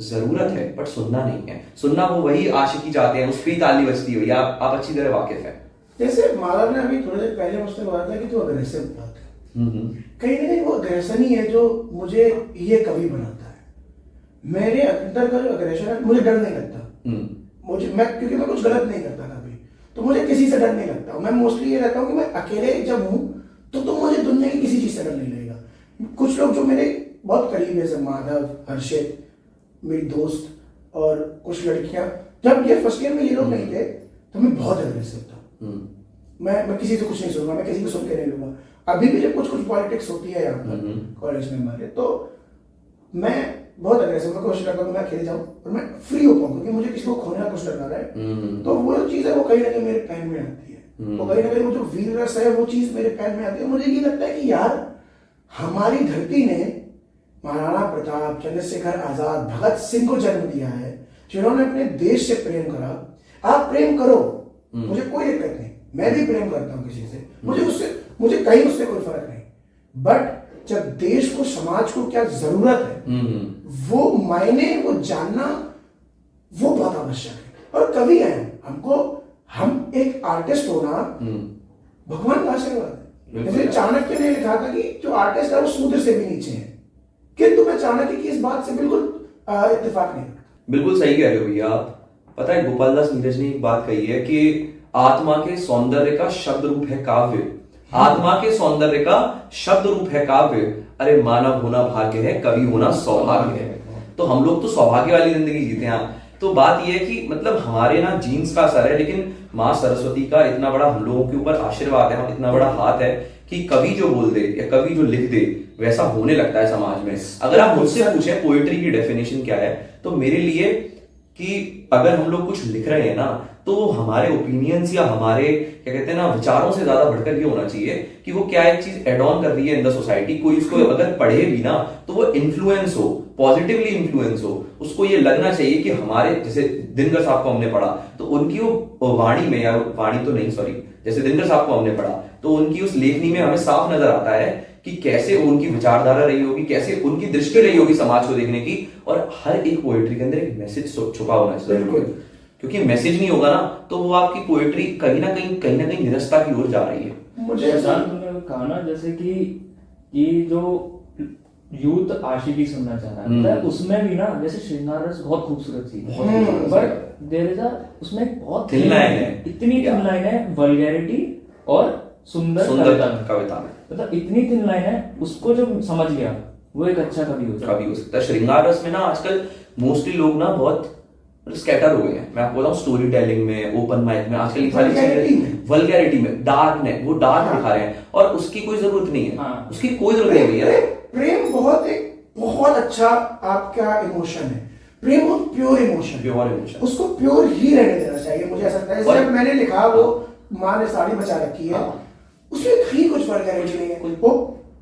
B: जरूरत है बट सुनना नहीं है। सुनना वो वही आशिकी चाहते हैं, उस पर ही ताली बजती है। आप अच्छी तरह वाकिफ है।
C: जैसे माधव ने अभी थोड़ी देर पहले मुझसे कहा था कि तू अग्रेसिव बात है, कहीं ना कहीं वो अग्रेशन ही है जो मुझे ये कवि बनाता है। मेरे अंदर का जो अग्रेशन है, मुझे डर नहीं लगता। क्योंकि मैं कुछ गलत नहीं करता कभी, तो मुझे किसी से डर नहीं लगता। मैं मोस्टली ये रहता हूँ कि मैं अकेले जब हूँ तो मुझे दुनिया की किसी चीज से डर नहीं लगेगा। कुछ लोग जो मेरे बहुत करीब है, जैसे माधव, हर्षित, मेरी दोस्त और कुछ लड़कियां, जब ये फर्स्ट ईयर में ये लोग नहीं थे तो मैं बहुत अग्रेसिव था। मैं किसी से कुछ नहीं सुनूंगा, मैं किसी को सुन के नहीं लूंगा। अभी भी जब कुछ पॉलिटिक्स होती है यहाँ पर कॉलेज में हमारे, तो मैं बहुत अग्रेसिव, मैं कोशिश करता हूँ मैं खेल जाऊँ और मैं फ्री हो पाऊँ, क्योंकि मुझे किसी को खोने का कुछ डर रहा है। तो वो चीज़ है, वो कहीं ना कहीं मेरे पैन में आती है। वो कहीं ना कहीं वो जो वीर रस है, वो चीज़ मेरे पैन में आती है। मुझे ये लगता है कि यार हमारी धरती ने महाराणा प्रताप, चंद्रशेखर आजाद, भगत सिंह को जन्म दिया है, जिन्होंने अपने देश से प्रेम करा। आप प्रेम करो, मुझे कोई दिक्कत नहीं, मैं भी प्रेम करता हूँ किसी से, मुझे कहीं उससे कोई फर्क नहीं। बट जब देश को, समाज को क्या जरूरत है, वो मायने, वो जानना, वो बहुत आवश्यक है। और कवि हैं हमको, हम एक आर्टिस्ट होना भगवान का आशीर्वाद है। जैसे चाणक्य ने लिखा था कि जो आर्टिस्ट है वो सूर्य से भी नीचे है, किंतु मैं चाणक्य की इस बात से बिल्कुल इत्तेफाक नहीं करता।
B: बिल्कुल सही कह रहे हो भैया आप। पता है गोपाल दास नीरज ने एक बात कही है कि आत्मा के सौंदर्य का शब्द रूप है काव्य, आत्मा के सौंदर्य का शब्द रूप है काव्य, अरे मानव होना भाग्य है, कवि होना सौभाग्य है। तो हम लोग तो सौभाग्य वाली जिंदगी जीते हैं। तो बात यह है कि मतलब हमारे ना जीन्स का असर है, लेकिन माँ सरस्वती का इतना बड़ा हम लोगों के ऊपर आशीर्वाद है, इतना बड़ा हाथ है कि कवि जो बोल दे या कवि जो लिख दे वैसा होने लगता है समाज में। अगर आप मुझसे पूछें पोएट्री की डेफिनेशन क्या है, तो मेरे लिए कि अगर हम लोग कुछ लिख रहे हैं ना, तो हमारे ओपिनियंस या हमारे क्या कहते हैं ना विचारों से ज्यादा बढ़कर ये होना चाहिए कि वो क्या एक चीज एड ऑन कर रही है इन द सोसाइटी। कोई इसको अगर पढ़े भी ना तो वो इन्फ्लुएंस हो, पॉजिटिवली इन्फ्लुएंस हो, उसको ये लगना चाहिए कि हमारे, जैसे दिनकर साहब को हमने पढ़ा तो उनकी वो वाणी में, या वाणी तो नहीं सॉरी, जैसे दिनकर साहब को हमने पढ़ा तो उनकी उस लेखनी में हमें साफ नजर आता है कि कैसे उनकी विचारधारा रही होगी, कैसे उनकी दृष्टि रही होगी समाज को देखने की। और हर एक पोएट्री के अंदर एक मैसेज छुपा होना चाहिए, क्योंकि मैसेज नहीं होगा ना तो वो आपकी पोएट्री कहीं ना कहीं निरस्ता की ओर जा रही है।
A: मुझे कहा ना जैसे कि ये जो यूथ आशिकी सुनना चाह रहा है, उसमें भी ना जैसे श्रृंगार रस बहुत खूबसूरत चीज है, बट देयर इज उसमें बहुत
B: थिन लाइन है,
A: इतनी थिन लाइन है वल्गैरिटी और सुंदर
B: कविता में,
A: मतलब इतनी थिन लाइन है, उसको जो समझ गया वो एक अच्छा कवि हो
B: सकता है। श्रृंगार रस में ना आजकल मोस्टली लोग ना बहुत स्कैटर हो गए हैं। मैं आपको बताऊं, स्टोरी टेलिंग में, ओपन माइक में, आजकल वल्गैरिटी में डार्क दिखा रहे हैं और उसकी कोई जरूरत नहीं है। उसकी कोई जरूरत नहीं है।
C: प्रेम बहुत अच्छा आपका इमोशन है। प्रेम बहुत प्योर इमोशन, उसको प्योर ही रहने देना चाहिए, मुझे ऐसा लगता है। जब मैंने लिखा वो माँ ने साड़ी बचा रखी है, उसमें कहीं कुछ वल्गैरिटी नहीं है, वो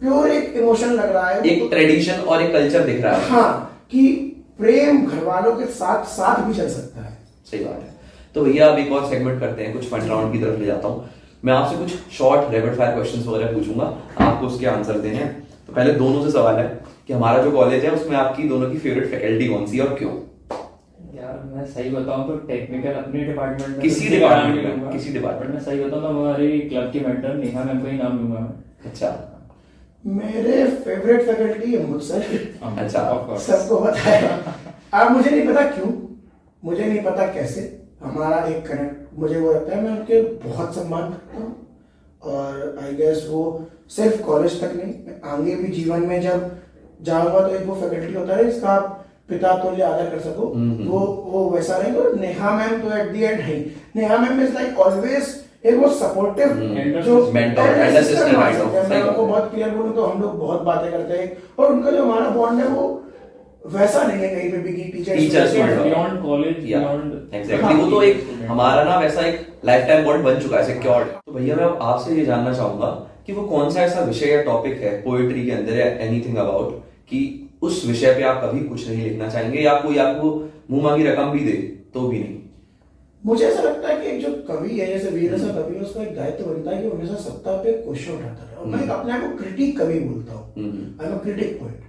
C: प्योर एक इमोशन लग रहा है,
B: एक ट्रेडिशन और एक कल्चर दिख रहा है।
C: हाँ, कि प्रेम घर वालों के साथ भी चल सकता है।
B: सही बात है। तो भैया अब एक और सेगमेंट करते हैं, कुछ फन राउंड की तरफ ले जाता हूँ। मैं आपसे कुछ शॉर्ट रैपिड फायर क्वेश्चंस वगैरह पूछूंगा, आपको उसके आंसर देने हैं। तो पहले दोनों से सवाल है कि हमारा जो कॉलेज है उसमें आपकी दोनों की फेवरेट फैकल्टी कौन सी है और क्यों?
A: यार मैं सही बताऊं तो टेक्निकल अपने डिपार्टमेंट में,
B: किसी डिपार्टमेंट
A: में सही बताऊं तो हमारी क्लब की मेंटर नेहा मैम का ही नाम लूंगा मैं।
B: अच्छा,
C: मेरे फेवरेट फैकल्टी है मुझसे।
B: अच्छा,
C: सबको पता है। अब मुझे नहीं पता क्यों, मुझे नहीं पता कैसे, हमारा एक कनेक्ट, मुझे वो लगता है मैं उनके बहुत सम्मान करता हूँ और आई गेस वो सिर्फ कॉलेज तक नहीं, आगे भी जीवन में जब जाऊंगा तो एक वो फैकल्टी होता है इसका आप पिता तुल्य आदर कर सको, वो वैसा रहेगा। और नेहा मैम तो एट द एंड है, Neha ma'am is like always एक वो सपोर्टिव जो
B: mentor and assistant kind of.
C: मैं आपको बहुत क्लियर बोलूं तो हम लोग बहुत बातें करते हैं और उनका जो हमारा बॉन्ड है वो वैसा नहीं है कहीं पे भी कि
B: teachers
A: beyond college beyond
B: exactly, वो तो एक हमारा ना वैसा एक लाइफ टाइम बॉन्ड बन चुका है, सिक्योर्ड। तो भैया मैं अब आपसे ये जानना चाहूंगा कि वो कौन सा ऐसा विषय या टॉपिक है पोएट्री के अंदर या एनीथिंग अबाउट कि उस विषय पे आप कभी कुछ नहीं लिखना चाहेंगे या कोई आपको मुंह मांगी रकम भी दे तो भी नहीं?
C: मुझे ऐसा लगता है कि एक जो कवि है जैसे वीर सा कवि है उसका एक दायित्व बनता है कि हमेशा सत्ता पे क्वेश्चन उठाता रहे। और मैं अपने आप को क्रिटिक कवि बोलता हूँ, I am a critic poet.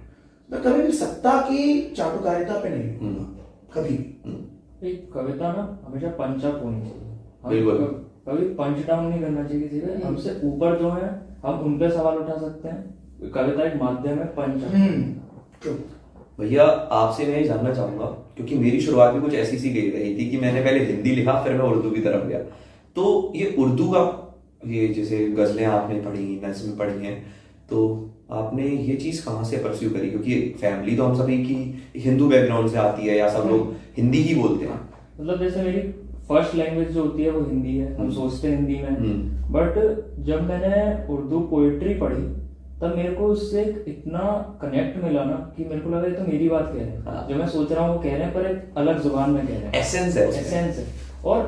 C: मैं कभी भी सत्ता की चाटुकारिता पे नहीं लिखूंगा कभी भी।
A: एक कविता ना हमेशा पंच अप होनी चाहिए,
B: बिल्कुल।
A: कभी पंच डाउन नहीं करना चाहिए किसी पे। हमसे ऊपर जो है हम उन पे सवाल उठा सकते हैं। कविता एक माध्यम है, पंच अप।
B: भैया आपसे मैं ये जानना चाहूंगा क्योंकि मेरी शुरुआत भी कुछ ऐसी सी गई रही थी कि मैंने पहले हिंदी लिखा फिर मैं उर्दू की तरफ गया। तो ये उर्दू का ये जैसे गजलें आपने पढ़ी, नज़्म पढ़ी हैं, तो आपने ये चीज कहाँ से परस्यू करी? क्योंकि फैमिली तो हम सभी की हिंदू बैकग्राउंड से आती है या सब लोग हिंदी ही बोलते हैं।
A: मतलब जैसे मेरी फर्स्ट लैंग्वेज जो होती है वो हिंदी है, हम सोचते हैं हिंदी में। बट जब मैंने उर्दू पोएट्री पढ़ी तब मेरे को उससे इतना कनेक्ट मिला ना कि मेरे को लगा ये तो मेरी बात कह रहे हैं, जो मैं सोच रहा हूँ वो कह रहे हैं पर एक अलग जुबान में कह रहे हैं।
B: एसेंस है,
A: एसेंस है। और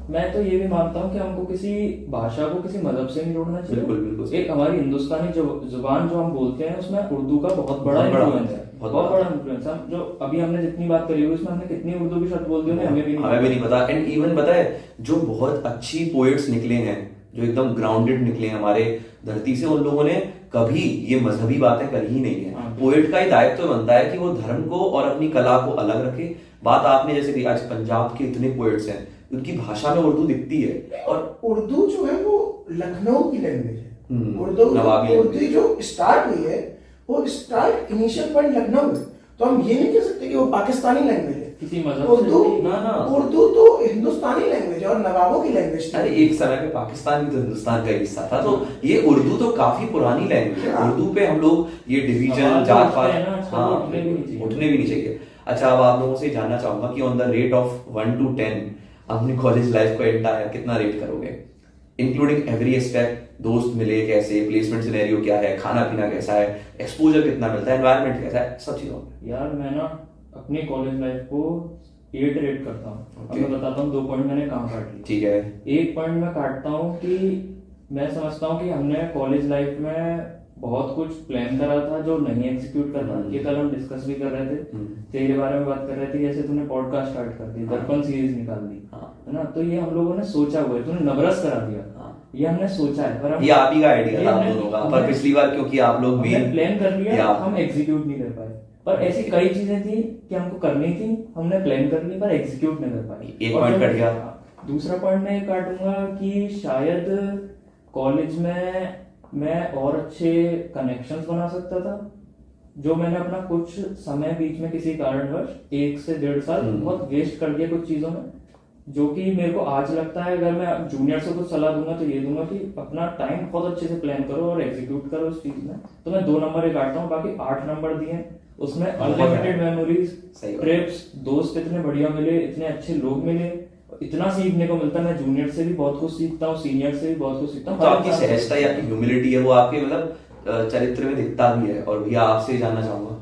A: मैं तो ये भी मानता हूँ कि हमको किसी भाषा को किसी मजहब से नहीं जोड़ना चाहिए।
B: बिल्कुल बिल्कुल।
A: एक हमारी हिंदुस्तानी जो जुबान जो हम बोलते हैं उसमें उर्दू का बहुत बड़ा इन्फ्लुएंस है, बहुत बड़ा इन्फ्लुएंस है। जो अभी हमने जितनी बात करी हुई उसमें हमने कितनी उर्दू की शब्द बोल दी हमें भी नहीं
B: पता। एंड इवन पता है जो बहुत अच्छी पोएट्स निकले हैं, जो एकदम ग्राउंडेड निकले हैं हमारे धरती से, उन लोगों ने कभी ये मजहबी बातें करी ही नहीं है। पोएट का ही दायित्व बनता है कि वो धर्म को और अपनी कला को अलग रखे। बात आपने जैसे कि आज पंजाब के इतने पोएट्स हैं उनकी भाषा में उर्दू दिखती है। और
C: उर्दू जो है वो लखनऊ की लैंग्वेज है। उर्दू जो स्टार्ट हुई है वो स्टार्ट इनिशियल पॉइंट लखनऊ है। तो हम ये नहीं कह सकते कि वो पाकिस्तानी लैंग्वेज है
A: किसी मजहब
C: उर्दू।
A: ना
C: उर्दू तो हिंदुस्तानी लैंग्वेज है और नवाबों की लैंग्वेज थी।
B: अरे एक समय पे पाकिस्तान भी तो हिंदुस्तान का हिस्सा था। तो ये उर्दू तो काफी पुरानी लैंग्वेज है। उर्दू पे हम लोग ये डिवीजन जात पात उठने भी नहीं चाहिए। अच्छा, अब आप लोगों से जानना चाहूंगा कि on the rate of 1 to 10 अपनी कॉलेज लाइफ को एंटायर कितना रेट करोगे, इंक्लूडिंग एवरी एस्पेक्ट? दोस्त मिले कैसे, प्लेसमेंट सिनेरियो क्या है, खाना पीना कैसा है, एक्सपोजर कितना मिलता है, एनवायरनमेंट कैसा है, सब चीजों में।
A: यार मैं ना अपनी कॉलेज लाइफ को 8 रेट करता हूँ। अब मैं बताता हूँ 2 पॉइंट मैंने कहाँ काट ली।
B: ठीक है।
A: एक पॉइंट मैं काटता हूँ कि मैं समझता हूँ कि हमने कॉलेज लाइफ में बहुत कुछ प्लान करा था जो नहीं एग्जीक्यूट कर रहा। ये कल हम डिस्कस भी कर रहे थे, तेरे बारे में बात कर रहे थे, जैसे तूने पॉडकास्ट स्टार्ट कर दी, दर्पण सीरीज निकाल दी, है ना। तो ये हम लोगों ने सोचा हुआ है, तूने नवरस करा दिया, ये हमने सोचा है। पर
B: ये आप ही का आइडिया था हम दोनों का, पर पिछली बार क्योंकि आप लोग मेन
A: प्लान कर लिया हम एग्जीक्यूट नहीं कर पाए। पर ऐसी कई चीजें थी कि हमको करनी थी, हमने प्लान कर ली पर एग्जीक्यूट नहीं कर पाई।
B: एक पॉइंट कट गया।
A: दूसरा पॉइंट मैं काटूंगा कि शायद कॉलेज में मैं और अच्छे कनेक्शंस बना सकता था, जो मैंने अपना कुछ समय बीच में किसी कारणवश 1 से 1.5 साल बहुत वेस्ट कर दिया कुछ चीजों में, जो कि मेरे को आज लगता है अगर मैं जूनियर से कुछ सलाह दूंगा तो ये दूंगा कि अपना टाइम बहुत अच्छे से प्लान करो और एग्जीक्यूट करो उस चीज में। तो मैं 2 नंबर ही काटता हूँ, बाकी 8 नंबर दिए। उसमें अनलिमिटेड मेमोरीज, ट्रिप्स, दोस्त इतने बढ़िया मिले, इतने अच्छे लोग मिले, इतना सीखने को मिलता है। मैं जूनियर से भी बहुत कुछ सीखता हूँ, सीनियर से भी बहुत कुछ सीखता हूँ।
B: तो आपकी सहजता या आपकी ह्यूमिलिटी है वो आपके मतलब चरित्र में दिखता भी है। और भैया आपसे जानना चाहूंगा,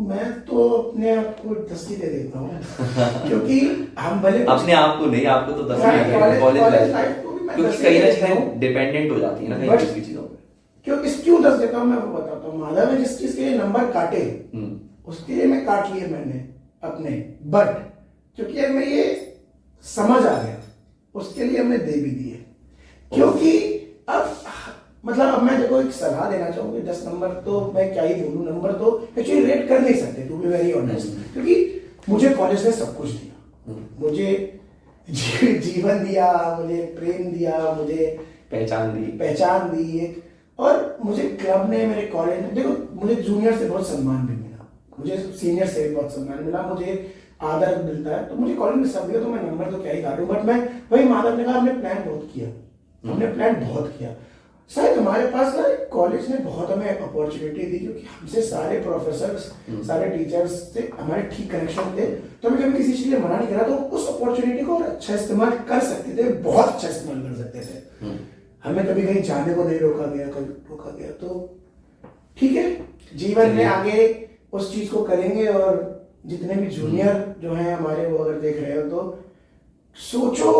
C: मैं तो अपने आप को 10 दे देता हूँ क्योंकि हम भले
B: अपने आप को नहीं, आपको तो 10 कॉलेज लाइफ क्योंकि कई ना चीजें डिपेंडेंट हो जाती है ना कई चीजों पे।
C: क्यों 10 देता हूँ मैं वो बताता हूँ। माधव ने जिस चीज के लिए नंबर काटे उसके लिए मैं काट लिए मैंने अपने, बट क्योंकि अब मैं ये समझ आ गया उसके लिए हमने दे भी दिए। क्योंकि अब मतलब अब मैं देखो एक सलाह देना चाहूंगी, 10 नंबर तो मैं क्या ही बोलूं, नंबर तो एक्चुअली रेट कर नहीं सकते टू बी वेरी ऑनेस्ट। क्योंकि मुझे कॉलेज ने सब कुछ दिया, मुझे जीवन दिया, मुझे प्रेम दिया, मुझे पहचान दी और मुझे क्लब ने, मेरे कॉलेज ने, देखो मुझे जूनियर से बहुत सम्मान भी मिला, मुझे सीनियर से भी बहुत सम्मान मिला, मुझे आदर मिलता है। तो मुझे कॉलेज में सब दिया, तो मैं नंबर तो क्या ही काटूं। बट मैं वही माधव ने कहा हमने प्लान बहुत किया, हमने प्लान बहुत किया। शायद हमारे पास ना कॉलेज ने बहुत हमें अपॉर्चुनिटी दी, क्योंकि हमसे सारे प्रोफेसर्स, सारे टीचर्स से हमारे ठीक कनेक्शन थे, तो हमें कभी किसी चीज के लिए मना नहीं करा। तो उस अपॉर्चुनिटी को और अच्छा इस्तेमाल कर सकते थे, बहुत अच्छा इस्तेमाल कर सकते थे। हमें कभी कहीं जाने को नहीं रोका गया, कभी रोका गया, तो ठीक है, जीवन में आगे उस चीज को करेंगे। और जितने भी जूनियर जो हैं हमारे, वो अगर देख रहे हो तो सोचो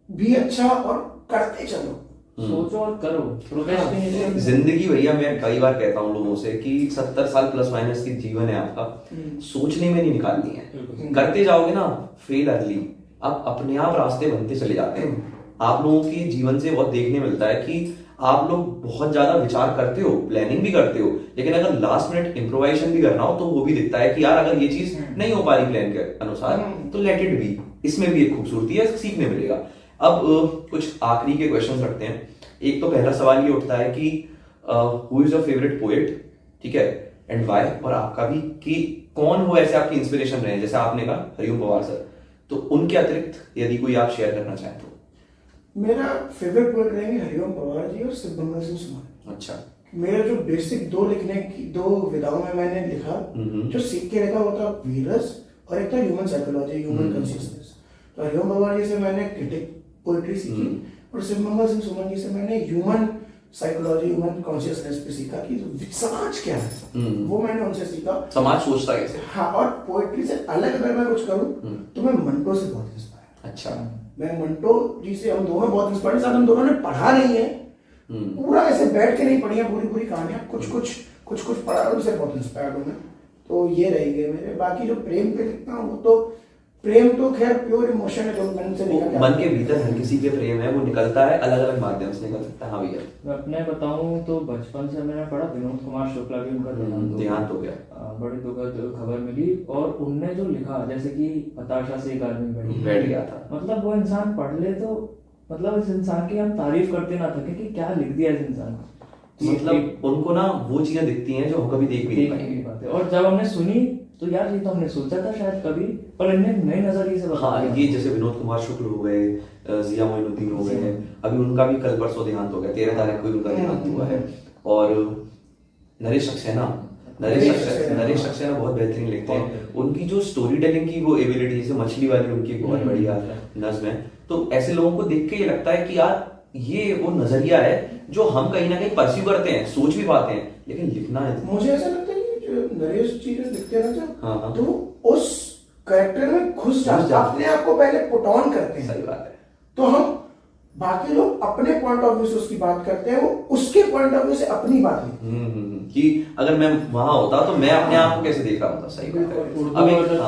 C: भी अच्छा और करते चलो।
A: सोचो और करो, प्रोक्रेस्टिनेशन।
B: जिंदगी भैया, मैं कई बार कहता हूँ लोगों से कि 70 साल प्लस माइनस की जीवन है आपका, सोचने में नहीं निकालनी है। करते जाओगे ना, फेल अर्ली, आप अपने आप रास्ते बनते चले जाते हैं। आप लोगों के जीवन से बहुत देखने मिलता है कि आप लोग बहुत ज्यादा विचार करते हो, प्लानिंग भी करते हो, लेकिन अगर लास्ट मिनट इम्प्रोवाइजेशन भी करना हो तो वो भी दिखता है कि यार अगर ये चीज नहीं हो पा रही प्लान के अनुसार, तो लेट इट बी। इसमें भी एक खूबसूरती है, सीखने मिलेगा। अब कुछ आखिरी के क्वेश्चंस रखते हैं। एक तो पहला सवाल ये उठता है कि who is your favourite poet, ठीक है, एंड व्हाई, और आपका भी कि कौन वो ऐसे आपकी इंस्पिरेशन रहे हैं, जैसे आपने कहा हरिओम पवार सर, तो उनके अतिरिक्त यदि कोई आप शेयर करना चाहें तो।
C: मेरा फेवरेट पोएट रहेंगे हरिओम पवार जी और शिवमंगल सिंह सुमन।
B: अच्छा।
C: मेरा जो बेसिक दो लिखने की, दो विधाओं में मैंने लिखा, जो सीख के लिखा, वो था वीरस और एक था ह्यूमन साइकोलॉजी, ह्यूमन कॉन्शियसनेस। तो हरिओम पवार जी से मैंने क्रिटिक पोएट्री सीखी, और शिवमंगल सिंह सुमन जी से मैंने ह्यूमन साइकोलॉजी, ह्यूमन कॉन्शियसनेस पे सीखा कि समाज क्या है, वो मैंने उनसे सीखा।
B: समाज सोचता कैसे।
C: हाँ, और पोएट्री से अलग अगर मैं कुछ करूँ तो मैं मंटो से बहुत इंस्पायर।
B: अच्छा।
C: मैं मंटो जी से, हम दोनों बहुत इंस्पायर्ड। साथ हम दोनों ने पढ़ा नहीं है, पूरा ऐसे बैठ के नहीं पढ़ी है पूरी कहानियां, कुछ पढ़ा, उनसे बहुत इंस्पायर्ड हूँ मैं। तो ये रहेंगे मेरे। बाकी जो प्रेम पे लिखता हूँ, वो तो प्रेम तो खैर प्योर इमोशन है, जो मन से निकल
B: मन के भीतर हर किसी के प्रेम है, वो निकलता है, अलग अलग माध्यम से निकल सकता है। हाँ भैया,
A: मैं अपने बताऊं तो बचपन से मैंने पढ़ा, विनोद कुमार शुक्ला भी उनका
B: देहांत हो गया,
A: बड़ी दुखद खबर मिली। और उनने जो लिखा, जैसे कि हताशा से एक आदमी
B: बैठ गया था,
A: मतलब वो इंसान पढ़ ले तो मतलब इस इंसान की हम तारीफ करते ना थके कि क्या लिख दिया इस इंसान ने।
B: मतलब उनको ना वो चीजें दिखती हैं जो हम कभी देख भी नहीं पाएंगे।
A: और जब हमने सुनी तो यार ये तो हमने सोचा था शायद कभी, पर इन्हें नए नजरिए से बताया।
B: हाँ, ये जैसे विनोद कुमार शुक्ल हो गए, जिया मोइनुद्दीन हो गए, अभी उनका भी कल परसों देहांत हो गया, 13 तारीख को उनका देहांत हुआ है। और नरेश सक्सेना बहुत बेहतरीन लिखते हैं। उनकी जो स्टोरी टेलिंग की वो एबिलिटी, जैसे मछली वाली उनकी बहुत बढ़िया नज्म है। तो ऐसे लोगों को देख के ये लगता है कि यार ये वो नजरिया है जो हम कहीं ना कहीं परस्यू करते हैं, सोच भी पाते हैं, लेकिन लिखना है।
C: मुझे ऐसा लगता है कि जो नरेश जी जो लिखते हैं ना,
B: हाँ,
C: तो उस कैरेक्टर में घुस जाते हैं, अपने आप को पहले पुट ऑन करते हैं।
B: सही बात है।
C: तो हम बाकी लोग अपने पॉइंट ऑफ व्यू से उसकी बात करते हैं, वो उसके पॉइंट ऑफ व्यू से अपनी बात लिखते हैं।
B: कि अगर मैं वहां होता तो मैं अपने आप को कैसे देख रहा होता। सही बात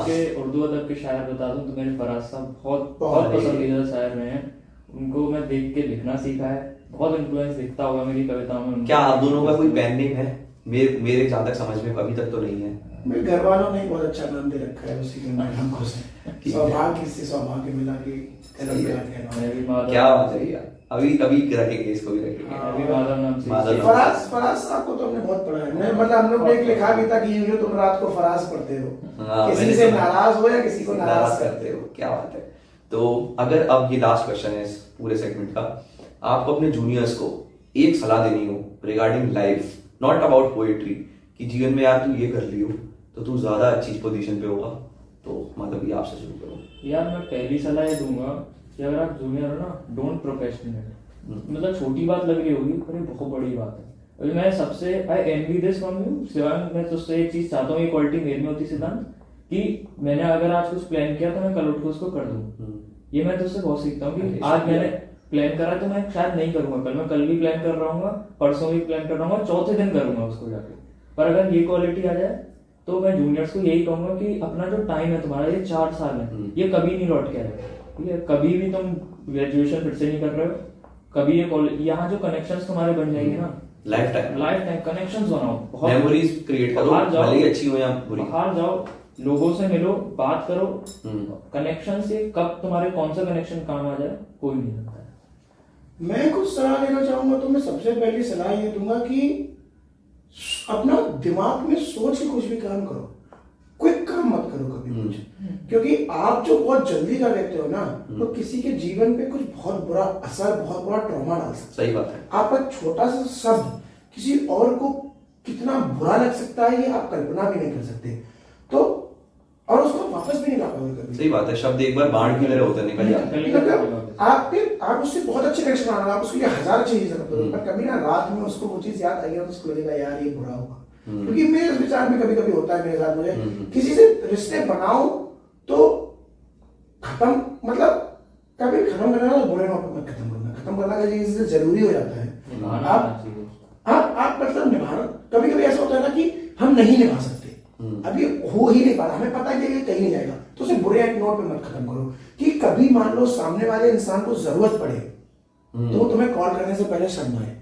B: है।
A: उर्दू अदब के शायर बता दूं तो मेरे फराज साहब बहुत पसंदीदा शायर रहे हैं। उनको मैं देख के लिखना सीखा है, बहुत इन्फ्लुएंस दिखता हुआ मेरी कविताओं में।
B: क्या आप दोनों का कोई पेन नेम है? मेरे जहां तक समझ में अभी तक तो नहीं है।
C: मेरे घर वालों ने बहुत अच्छा नाम दे रखा है, उसी के नाम खुश है। सौभाग्य मिला के
B: क्या बात है यार। अभी रखेंगे, इसको भी रखेंगे।
C: फराज साहब को तो हमने बहुत पढ़ा है। मतलब हम लोग ने एक लिखा भी था कि तुम रात को फराज पढ़ते हो, किसी से नाराज हो या किसी को नाराज करते हो।
B: क्या बात है। तो अगर अब ये लास्ट क्वेश्चन है इस पूरे सेगमेंट का, आपको अपने जूनियर्स को एक सलाह देनी हो regarding life, not about poetry, कि जीवन में यार तू ये कर लियो तो तू ज्यादा अच्छी पोजीशन पे होगा, तो मतलब ये आपसे शुरू करो।
A: यार मैं पहली सलाह ये दूंगा कि अगर आप जूनियर हो ना, डोंट प्रोक्रेस्टिनेट। मतलब छोटी बात लग रही होगी पर ये बहुत बड़ी बात है। अभी मैं सबसे I envy this from you Shivang, मैं तुझसे एक चीज चाहता हूँ, ये क्वालिटी मेरे में होती सिद्धांत, कि मैंने अगर आज कुछ प्लान किया तो मैं कल उठ के उसको कर दूं। ये मैं तुझसे बहुत सीखता हूँ कि आज मैंने प्लान करा तो मैं शायद नहीं करूंगा कल, मैं कल भी प्लान कर रहा हूँ, परसों भी प्लान कर रहा हूँ, चौथे दिन करूंगा उसको जाके। पर अगर ये क्वालिटी आ जाए तो मैं जूनियर्स को यही कहूंगा कि अपना जो टाइम है तुम्हारा, ये 4 साल है, ये कभी नहीं लौट के आएगा। ठीक है, कभी भी तुम ग्रेजुएशन फिर से नहीं कर रहे हो, कभी ये कॉलेज, यहाँ जो कनेक्शंस तुम्हारे बन जाएंगे ना, लाइफ टाइम कनेक्शंस बनाओ, बहुत
B: मेमोरीज क्रिएट करो, भले ही अच्छी हो या बुरी।
A: बाहर जाओ, लोगों से मिलो, बात करो, कनेक्शन से कब तुम्हारे कौन सा कनेक्शन काम आ जाए कोई नहीं जानता है।
C: मैं कुछ सलाह देना चाहूंगा तो मैं सबसे पहली सलाह ये दूंगा कि अपना दिमाग में सोच के कुछ भी काम करो, क्विक काम मत करो कभी कुछ, क्योंकि आप जो बहुत जल्दी कर लेते हो ना, तो किसी के जीवन पे कुछ बहुत बुरा असर, बहुत बुरा ट्रॉमा डाल सकता है।
B: सही बात है।
C: आपका छोटा सा शब्द किसी और को कितना बुरा लग सकता है, ये आप कल्पना भी नहीं कर सकते। तो और उसको वापस भी नहीं ला पाओगे कभी।
B: सही बात है, शब्द एक बार बाण की तरह होता है, निकल जाता है।
C: मतलब आप उससे बहुत अच्छे कनेक्शन बना रहे हो, आप उसके लिए हजार अच्छी चीजें करते हो, पर कभी ना रात में उसको वो चीज याद आई तो उसको लगेगा यार ये बुरा होगा। क्योंकि मेरे विचार में कभी कभी होता है मेरे साथ, मुझे किसी से रिश्ते बनाओ तो खत्म, मतलब कभी खत्म करना तो बुरे नोट पर खत्म करना, खत्म करना का चीज जरूरी हो जाता है। आप मतलब निभाना, कभी कभी ऐसा होता है ना कि हम नहीं निभा सकते, अभी हो ही नहीं पा रहा, हमें पता है कि ये कहीं नहीं जाएगा, तो उसे बुरे एक नोट पे मत खत्म करो। कि कभी मान लो सामने वाले इंसान को जरूरत पड़े तो वो तुम्हें कॉल करने से पहले शर्माए।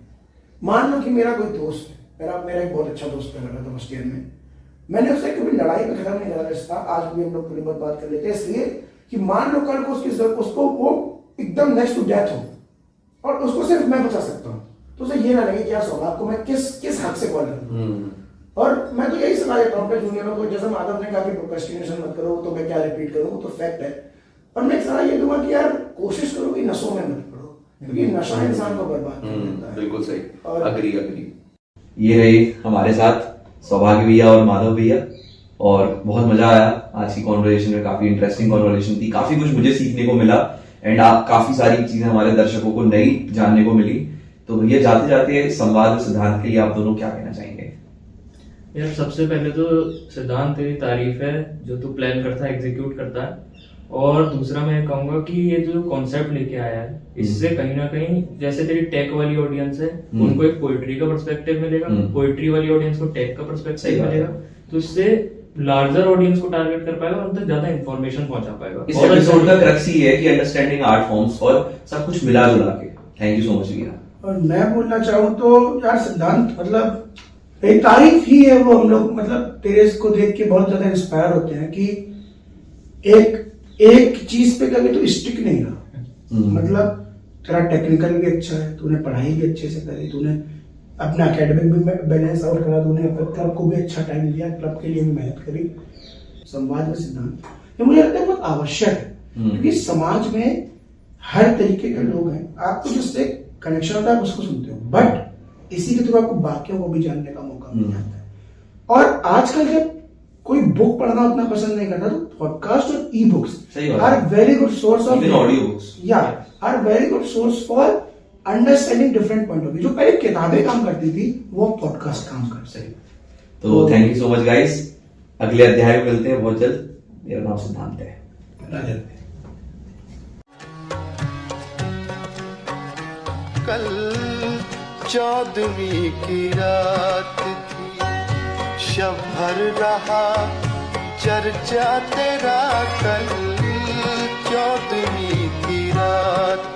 C: मान लो कि मेरा कोई दोस्त है, मेरा एक बहुत अच्छा दोस्त लगा था फर्स्ट ईयर में, मैंने उससे कभी लड़ाई पे खत्म नहीं करा रिश्ता, आज भी हम लोग थोड़ी बहुत बात कर लेते हैं, इसलिए कि मान लो कल को उसको वो एकदम नेक्स्ट टू डेथ हो और उसको सिर्फ मैं बचा सकता हूँ, तो उसे ये ना लगे कि यार सौगात को मैं किस हक से कॉल करूँ। और मैं तो यही सलाह देता हूँ अपने जूनियरों को, जैसे माधव ने कहा कि प्रोक्रेस्टिनेशन मत करो, तो मैं क्या रिपीट करूँ, वो तो फैक्ट है। और मैं एक सलाह ये दूंगा कि यार कोशिश करो कि नशों में मत पड़ो, क्योंकि नशा इंसान को बर्बाद कर देता है।
B: बिल्कुल सही, अग्री। ये रहे हमारे साथ सौभाग्य भैया और माधव भैया, और बहुत मजा आया आज की कॉन्वर्सेशन में, काफी इंटरेस्टिंग कॉन्वर्सेशन थी, काफी कुछ मुझे सीखने को मिला एंड काफी सारी चीजें हमारे दर्शकों को नई जानने को मिली। तो भैया जाते जाते संवाद और सिद्धांत के लिए आप दोनों क्या कहना चाहेंगे?
A: यार सबसे पहले तो सिद्धांत तेरी तारीफ है, जो तू प्लान करता है एग्जीक्यूट करता है, और दूसरा मैं कहूंगा कि ये जो कॉन्सेप्ट लेके आया है, इससे कहीं ना कहीं जैसे तेरी टेक वाली ऑडियंस है उनको एक पोइट्री का पर्सपेक्टिव मिलेगा, पोइट्री वाली ऑडियंस को टेक का पर्सपेक्टिव मिलेगा, तो इससे लार्जर ऑडियंस को टारगेट कर पाएगा और उन तक ज्यादा इंफॉर्मेशन पहुंचा पाएगा।
B: इस एपिसोड का क्रक्स ही है कि अंडरस्टैंडिंग आर्ट फॉर्म्स और सब कुछ मिला जुला के। थैंक यू सो मच भैया।
C: और मैं बोलना चाहूँ तो यार सिद्धांत मतलब एक तारीफ ही है वो, हम लोग मतलब तेरे को देख के बहुत ज्यादा इंस्पायर होते हैं कि एक चीज पे कभी तो स्टिक नहीं रहा। मतलब तेरा टेक्निकल भी अच्छा है, तूने पढ़ाई भी अच्छे से करी, तूने अपना एकेडमिक भी बैलेंस आउट करा, तूने क्लब को भी अच्छा टाइम दिया, क्लब के लिए भी मेहनत करी। संवाद में सिद्धांत ये मुझे लगता है बहुत आवश्यक है, क्योंकि समाज में हर तरीके के लोग हैं, आपको जिससे कनेक्शन होता है उसको सुनते हो, बट इसी के थ्रू आपको बाकियों को भी जानने का मौका मिल जाता है। और आजकल जब कोई बुक पढ़ना उतना पसंद नहीं करता, तो पॉडकास्ट और e books are very good source of
B: audio books,
C: are very good source for understanding different point of view. जो पहले किताबें काम करती थी वो पॉडकास्ट काम कर सही।
B: तो thank you so much guys, अगले अध्याय में मिलते हैं बहुत जल्द। मेरा नाम सिद्धांत है।
D: कल 14वीं की रात थी, शब भर रहा चर्चा तेरा, कल 14वीं की रात